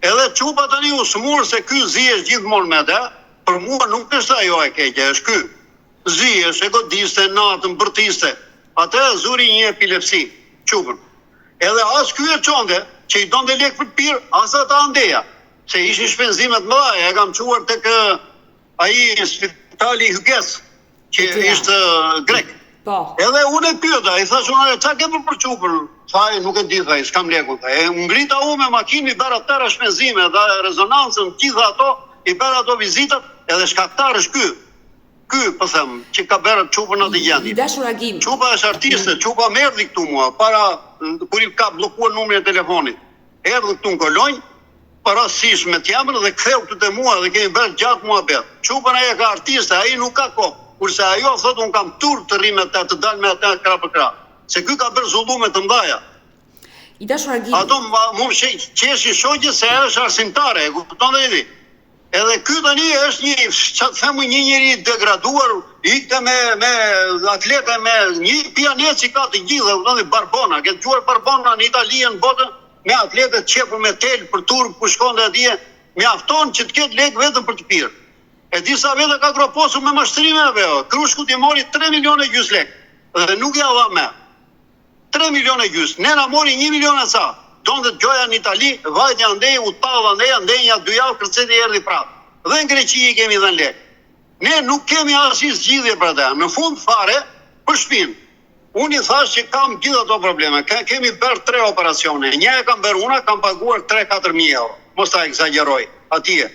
Edhe çupa tani u smur se ky zihesh gjithmonë me atë. Për mua nuk është ajo e keqe, është ky. Zihesh, e godiste, natën, bërtiste. Atë zuri një epilepsi, çupën. Edhe as ky e çonte, që i donte lekë për të pirë, as ata andeja. Se ishin shpenzimet mëdha, e kam çuar tek ai spitali Hyges, që ishte grek. Po. Edhe unë e pyeta, i thash unë, çfarë ke për çupën? Thaj, nuk e di, thaj, s'kam lekun. E ngrita u me makinë, i bëra tëra shpenzime, dhe rezonancën, gjitha ato, i bërë ato vizitat, edhe shkaktar është ky, po them, që ka bërë Çupën atë gjendje. I dashur Agim. Çupa është artiste, Çupa më erdhi këtu mua, para kur i ka bllokuar numrin e telefonit. Erdhi këtu në Kolonjë, parasisht me t'jamër dhe ktheu këtu te mua dhe kemi bërë gjatë muhabet. Çupa ai ka artiste, ai nuk ka kohë. Kurse ajo thotë un kam turp të rri me ata, të dal me ata krah për krah. Se ky ka bërë zullume të mëdha. I dashur Agim. Ato mu qeshi shoqë se ajo është arsimtare, e kupton dhe di. Edhe ky tani është një njeri degraduar, ikte me atlete, me një pianet që ka të gjithë, dhe Barbona, ke dëgjuar Barbona në Itali në botën, me atletet qepur me tel për turp, ku shkon dhe atje, mjafton që të ketë lek vetëm për të pirë. E disa vete ka groposur me mashtrimeve, Krushku t'i mori 3 milion e gjys lek, dhe nuk ja dha me. 3 milion e gjys, nena mori 1 milion e ca. Donë dhe të gjoja në Itali, vajtja ndej, u tava ndej, nja 2 javë, kërceti erdi prapë. Dhe në Greqi i kemi dhe në lek. Ne nuk kemi asnjë zgjidhje për ata. Në fund fare, për shpinë. Unë i thash që kam gjitha ato probleme. Kemi bërë 3 operacione. Një e kam bërë una, kam paguar 3-4 mijë euro. Mos ta exagjeroj, atje.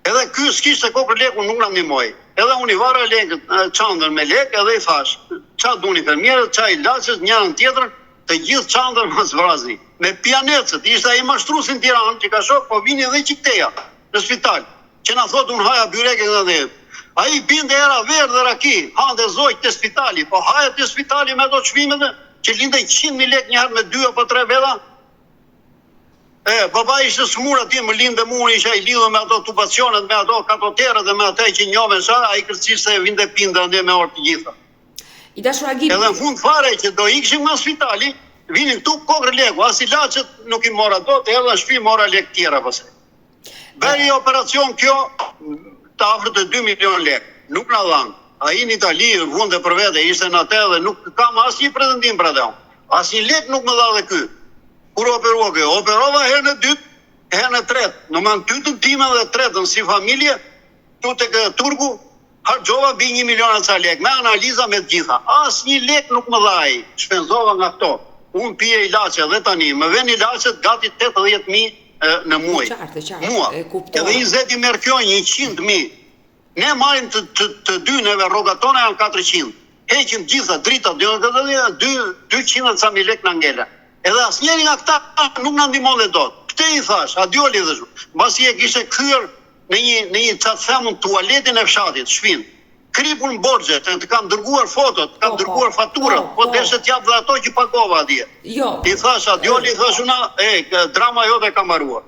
Edhe ky s'kishte kohë për lekun, nuk na ndihmoi. Edhe unë i vara lekët, çantën me lek, edhe i thash, ça duni fermierët, ça ilaçet, njërin tjetrën, të gjithë çantën mas vrazi. Me pianecët, ishte ai mashtruesi në Tiranë, që ka shok, po vini edhe qikteja në spital. Që na thotë unë haja byreke dhe ai binde era verë dhe raki, hante zojt të spitali, po haja të spitali me ato çmimet që lindej 100.000 lek njëherë me 2 apo 3 veta. Baba ishte smur atje, më lindë mua, isha i lidhur me ato tubacionet, me ato katoterët dhe me ato që njohen sa, ai kërciste vinte pinda ande me orë të gjitha. I dashur Agim. Edhe në fund fare që do ikshim nga spitali, vinin këtu kokër leku, as ilaçet nuk i mora dot, edhe në shtëpi mora lek tjera pastaj. Bëri operacion kjo të afër të 2 milion lek, nuk na dhan. Ai në Itali vunde për vete, ishte në atë dhe nuk kam asnjë pretendim për atë. Asnjë lek nuk më dha dhe ky. Kur operova herën e dytë, herën e tretë, në më në dytën time dhe tretën si familje, tu tek turku, harxova mbi 1 milion e ca lek, me analiza me të gjitha. Asnjë lek nuk më dha ai, shpenzova nga këto. Unë pije ilaçe dhe tani, më vjen ilaçet gati 80.000 në muaj. Mua. Edhe 20 i merr kjo 100.000. Ne marrim të dy neve rrogat tona janë 400. Heqim gjitha drita 200 ca mijë lek na ngele. Edhe asnjëri nga këta nuk na ndihmon dhe dot. Këtë i thash, adioli dhe shumë. Mbasi e kishte kthyer në një çat themun tualetin e fshatit, shtëpinë. Kripun borxhe, të kam dërguar fotot, kam dërguar faturat, po deshe t'jap dhe ato që pagova atje. Jo. I thash, adioli, thash una, drama jote ka mbaruar.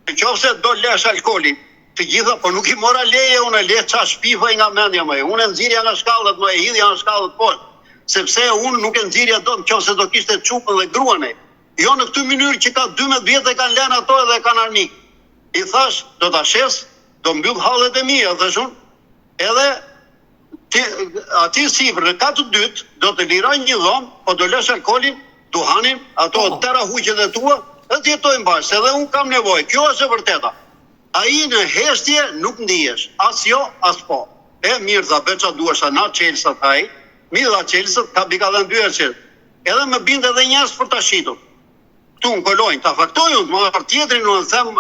Nëse do lesh alkooli, të gjitha, po nuk i mora leje, unë le ça shpifaj nga mendja më. Unë nxirja nga shkallët, më e hidhja nga shkallët poshtë. Sepse unë nuk e nxirja dot nëse do kishte Çupën dhe gruan e. Jo në këtë mënyrë që ka 12 vjet e kanë lënë ato dhe kanë armik. I thash, do ta shes, do mbyll hallet e mia, thashun. Edhe ati sipër në katë dytë do të liroj një dhomë, po do lësh alkoolin, duhanin, ato tëra huqet e tua, dhe të jetojnë bashkë, edhe unë kam nevojë. Kjo është e vërteta. Ai në heshtje nuk ndihesh, as jo, as po. Mirë dha beça duash na Chelsea thaj, mi dha Chelsea ka bika dhënë 2 herë. Edhe më binde edhe njerëz për ta shitur. Ktu në Kolonjë, ta faktoj unë, më tjetrin unë them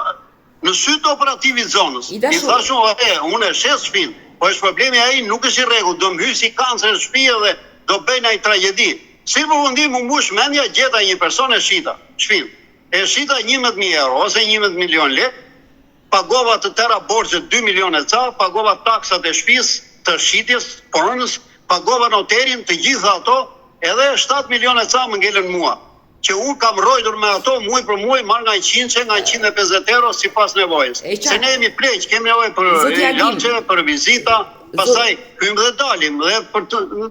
në syt operativit zonës. I thashun, unë e shes shtëpinë. Po është problemi ai nuk është i rregull, do më hyj si kancer në shtëpi dhe do bëjnë ai tragjedi. Si përfundim u mbush mendja, gjeta një person e shita, shtëpinë. E shita 11.000 euro ose 11 milion lek, pagova të tëra borxhe 2 milion e ca, pagova taksat e shtëpisë, të shitjes, punës, pagova noterin, të gjitha ato, edhe 7 milion e ca më ngelen mua. Që unë kam rojtur me ato muaj për muaj, marr nga 100, nga 150 euro si pas nevojës. Se ne jemi pleq, kemi nevojë për ilaçe, për vizita, pastaj hym dhe dalim, dhe për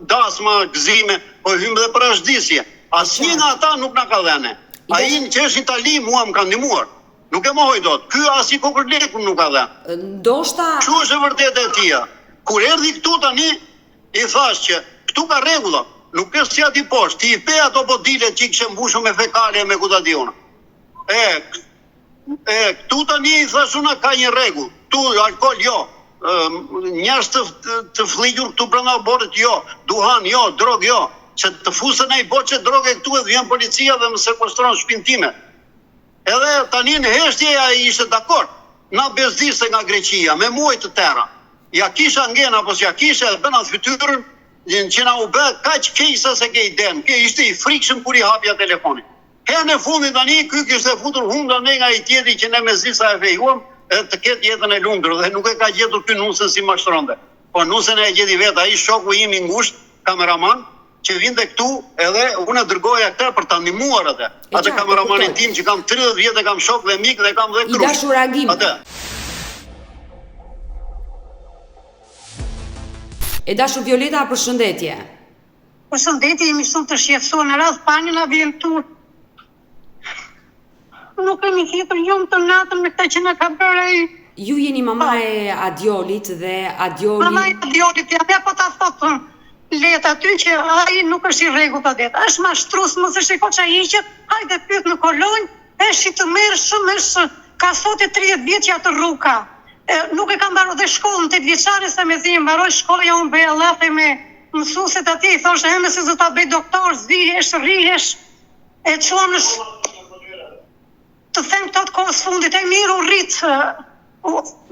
dasma, gëzime, po hym dhe për ashdisje. Asnjë nga ata nuk na ka dhënë. Ai në qesh Itali mua më ka ndihmuar. Nuk e mohoj dot. Ky as i kokër lekun nuk ka dhënë. Ndoshta Kështu është e vërtetë e tia. Kur erdhi këtu tani, i thash që këtu ka rregulla. Nuk është si ati poshtë, ti i pe ato bodilet që i kështë mbushur me fekale me kuta di unë. Këtu tani i thashuna ka një rregull, tu alkohol jo, njerëz të fligjur këtu brenda borët jo, duhan jo, drog jo, që të fusën ai boçe droge këtu edhe vjen policia dhe më sekuestron shtëpinë time. Edhe tani në heshtje ai ishte dakord. na bezdiste nga Greqia, me muaj të tëra. Ja kisha ngena, apo s'ja kisha, e bëna fytyrën, që na u bë kaq keq sa se ke iden. Ke ishte i frikshëm kur i hapja telefonin. Herën e fundit tani ky kishte futur hunda ne nga i tjetri që ne me zisa e fejuam të ketë jetën e lumtur dhe nuk e ka gjetur ky nusën si mashtronte. Po nusën e gjeti vetë ai shoku im i ngushtë, kameraman, që vinte këtu edhe unë dërgoja këtë për ta ndihmuar atë. Atë kameramanin tim që kam 30 vjet e kam shok dhe mik dhe kam dhe krush. I dashur Agim. Atë. E dashur Violeta, përshëndetje. Përshëndetje, jemi shumë të shqetësuar në radhë pani na vjen tur. Nuk kemi hitur gjumë të natën me këtë që na ka bërë ai. Ju jeni mama e Adiolit dhe Adioli... Mama e Adiolit, ja po ta thotë Leta aty që ai nuk është i rregullt atë. Është mashtrues, mos e shiko ç'a hiqet, hajde pyet në kolonjë, është i të merrshëm, është ka sotë 30 vjet që atë rruka. Nuk e kam mbaruar dhe shkollën 8 vjeçare sa me zi mbaroi shkolla unë bëja llafe me mësuesit atje, i thoshte heme se do ta bëj doktor, rihesh, e çuam në të them këto të kohës fundit, e mirë u rrit,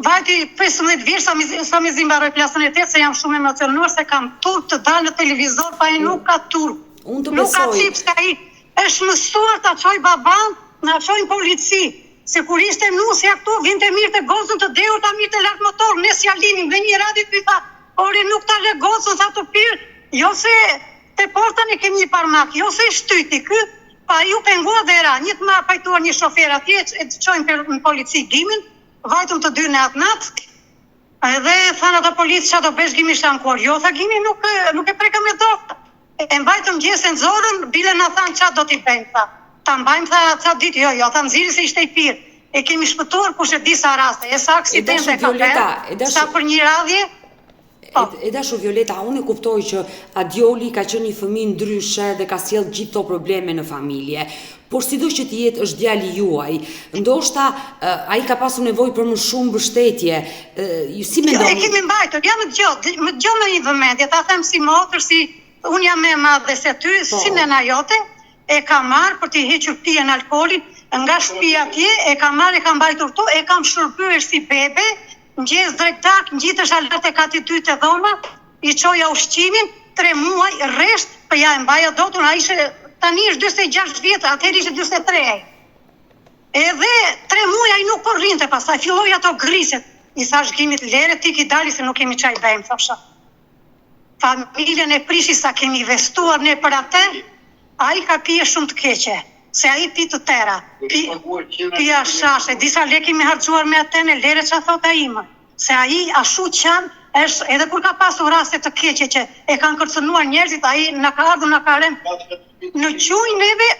vajti 15 vjeç sa me zi mbaroi klasën e 8, se jam shumë emocionuar se kam turp të dalë në televizor, pa ai nuk ka turp. Unë të nuk ka besoj. cip, se ai është mësuar ta çoj baban, na çojnë polici. Se kur ishte nusja këtu, vinte mirë të gocën të deur, ta mirë të lartë motor, ne si Alinim, dhe një radi të tha, ori nuk ta le gocën, sa të pirë, jo se te porta ne kemi një parmak, jo se shtyti, ky, pa ju pengua dhe ra, një të ma pajtuar një shofer atje, e të qojnë në polici Gimin, vajtëm të dy në atë natë, edhe thanë ata policë që ato besh Gimi shtankuar, jo, tha Gimi nuk e preka me dorë, e mbajtëm gjesën zorën, bile na thanë qa do t'i bëjmë, tha. Ta mbajmë tha ca ditë, jo, tha nxirri se ishte i pirë. E kemi shpëtuar kush e di sa raste, e sa aksidente ka bërë, sa për një radhje. E dashur Violeta, unë e kuptoj që Adioli ka qenë një fëmijë ndryshe dhe ka sjell gjithë këto probleme në familje. Por sido që të jetë është djali juaj, ndoshta ai ka pasur nevojë për më shumë mbështetje. Si mendoni? E kemi mbajtur, ja më dëgjoj në një vëmendje, ta them si motër, si unë jam më e madhe se ty, si nëna jote. E ka marrë për t'i hequr pijen alkoolin, nga shtëpia atje, e ka marrë, e ka mbajtur tu, e kam shërbyer si bebe, mëngjes drejt tak, ngjitesh alat e kati 2 të dhoma, i çoja ushqimin, 3 muaj, rresht, për ja e mbaja dotun, a ishe, tani është 46 vjetë, atëherë ishte 43. Edhe 3 muaj ai nuk po rrinte, pastaj filloi ato griset. I thash Gimit lere, ti ki dali se nuk kemi çaj bëjmë, thosha. Familjen e prishi sa kemi investuar ne për atë, ai ka pije shumë të keqe, se ai pi të tëra, pija shashe, disa lek kemi harxuar me atë në lere që a thot ai më, se ai ashu qanë, është, edhe kur ka pasur raste të keqe që e kanë kërcënuar njerëzit, ai na ka ardhur, na ka rënë në quj neve,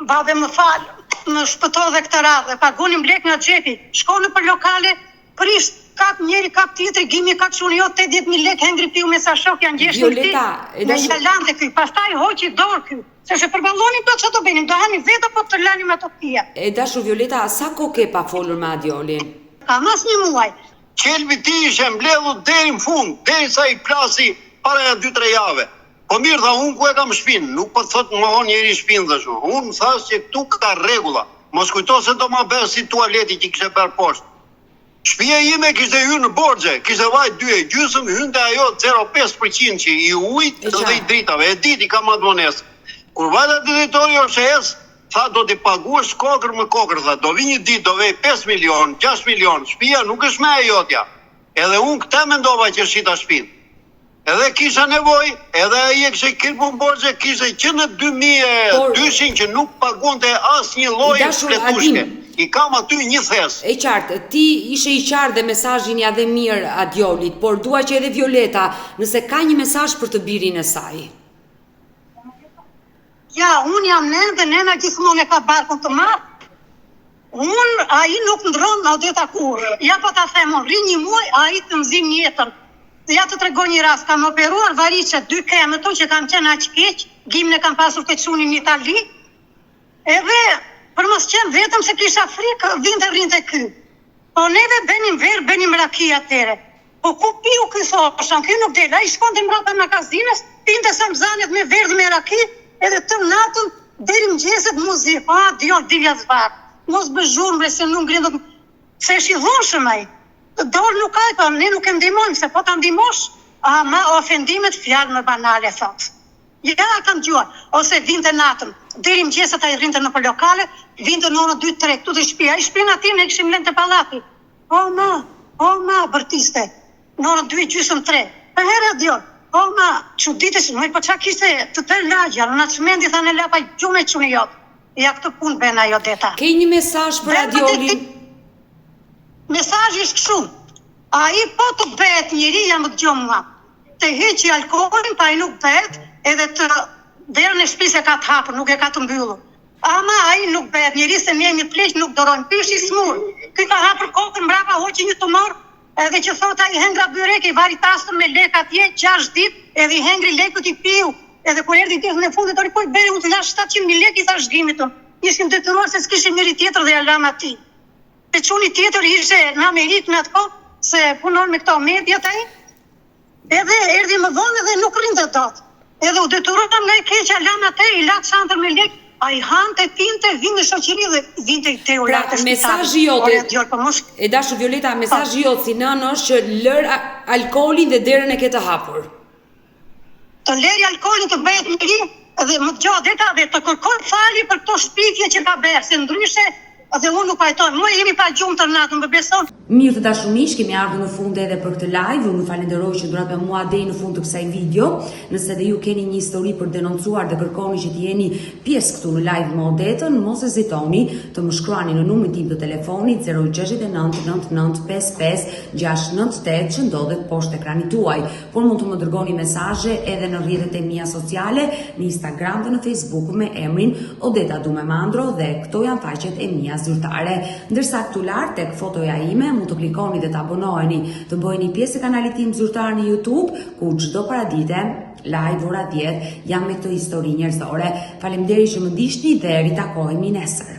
babe më falë, më shpëtoi dhe këtë radhë, pagunim lek nga xhepi, shko në për lokale, prisht, kap njeri, kap tjetri, Gimi kap shumë, jo 80.000 lek, hengri piu me sa shok janë gjeshtë në ti, në jalante ky, pastaj hoqi dorë ky, se përballoni do që të bënim, do hani vetë po të lanim ato pia. E dashur Violeta, sa kohë ke pa folur me Adiolin? Ka mas një muaj. Qelbi ti ishe mbledhur deri në fund, deri sa i plasi para 2-3 jave. Po mirë tha, unë ku e kam shpinë, nuk po thot më hon njeri shpinë dhe shumë. Unë thash që këtu ka rregulla. Mos kujto se do ma bërë si tualeti që kishe bërë poshtë. Shtëpia ime kishte hyrë në borxhe, kishte vaj 2,5, hynte ajo 0,5% që i ujit dhe i dritave. E diti ka madmonesë. Kur vajta drejtori OSHE-s, tha do t'i paguash kokër me kokër, tha do vi një ditë, do vej 5 milion, 6 milion, shtëpia nuk është me e jotja. Edhe unë këta mendova që shita shtëpinë. Edhe kisha nevojë, edhe ai e kishte kirpun borxhe, kishte që në 2002 që nuk pagonte asnjë lloj fletushke. I kam aty një thes. E qartë, ti ishe i qartë dhe mesazhin ja dhe mirë Adiolit, por dua që edhe Violeta, nëse ka një mesazh për të birin e saj. Ja, unë jam nënë dhe nëna gjithmonë e ka barkun të marrë. Ai nuk ndron Odeta kur. Ja po ta them, rri një muaj, ai të mzim jetën. Ja të tregoj një rast, kam operuar variqe 2 kemëton që kam qenë aq keq, Gimin e kam pasur të çunin në Itali. Edhe për mos qenë vetëm se kisha frikë, rrinte ky. Po neve benim verë, benim raki atere. Po ku piu ky thoshan, ky nuk del, ai shkonte mbrapa magazines, pinte samzanet me verë dhe me raki, edhe të natën deri mëngjeset muzikë, Dion divja zvar. Mos bë zhurmë se nuk ngrin Se është i dhunshëm ai. Dorë nuk ka, po ne nuk e ndihmojmë, se po ta ndihmosh, ma ofendimet fjalë më banale thot. Ja kam dëgjuar, ose vinte natën, deri mëngjeset ai rrinte në lokale, vinte në orën 2-3 këtu te shtëpia. Ai shtëpinë aty ne kishim lënë te pallati. O ma, bërtiste. Në orën 2:30-3. Për herë dion. O ma, çuditësh, më po çka kishte të tërë lagja, në çmendi thanë lapa gjumë çuni jot. Ja këtë punë bën ajo deta. Ke një mesazh për Radiolin? Mesazhi është kështu. Ai po të bëhet njëri jam të dëgjoj mua. Të heqi alkoolin, pa ai nuk bëhet, edhe të derën e shtëpisë e ka të hapur, nuk e ka të mbyllur. Ama ai nuk bëhet njëri se ne jemi pleq, nuk dorojmë pysh i smur. Ky ka hapur kokën mbrapa, hoqi një tumor, edhe që thot ai hengra byrek i vari tasën me lek atje 6 ditë, edhe i hengri lekut i piu. Edhe kur erdhi ditën e fundit ori po i bëri unë të lash 700.000 lekë i thash zgjimit ton. Ishim detyruar se s'kishim njëri tjetër dhe ja lam atij. Te çuni tjetër ishte në Amerikë në atë kohë, se punon me këto mediat ai. Edhe erdhi më vonë dhe nuk rinte dot. Edhe u detyruam nga e keqja lam atë, i lat çantën me lekë, ai hante, pinte, vinte në shoqëri dhe vinte te u latë spitali. Mesazhi jote. E dashur Violeta, mesazhi jot si nën është që lër alkoolin dhe derën e ke të hapur. Të lëri alkoolin të bëhet njëri dhe më dëgjoj deta dhe të kërkon falje për këto shpifje që ka bërë, se ndryshe dhe unë nuk pajtoj. Mua jemi pa gjumë të natën, më beson. Mirë të dashur miq, kemi ardhur në fund edhe për këtë live. Unë falenderoj që durat me mua deri në fund të kësaj video. Nëse dhe ju keni një histori për denoncuar dhe kërkoni që të jeni pjesë këtu në live me Odetën, mos hezitoni të më shkruani në numrin tim të telefonit 069-9955-698 që ndodhet poshtë ekranit tuaj. Por mund të më dërgoni mesazhe edhe në rrjetet e mia sociale, në Instagram dhe në Facebook me emrin Odeta Dumemandro dhe këto janë faqet e mia zyrtare. Ndërsa këtu lart tek fotoja ime mund të klikoni dhe të abonoheni, të bëheni pjesë e kanalit tim zyrtar në YouTube, ku çdo paradite live ora 10 jam me këtë histori njerëzore. Faleminderit që më ndiqni dhe ritakohemi nesër.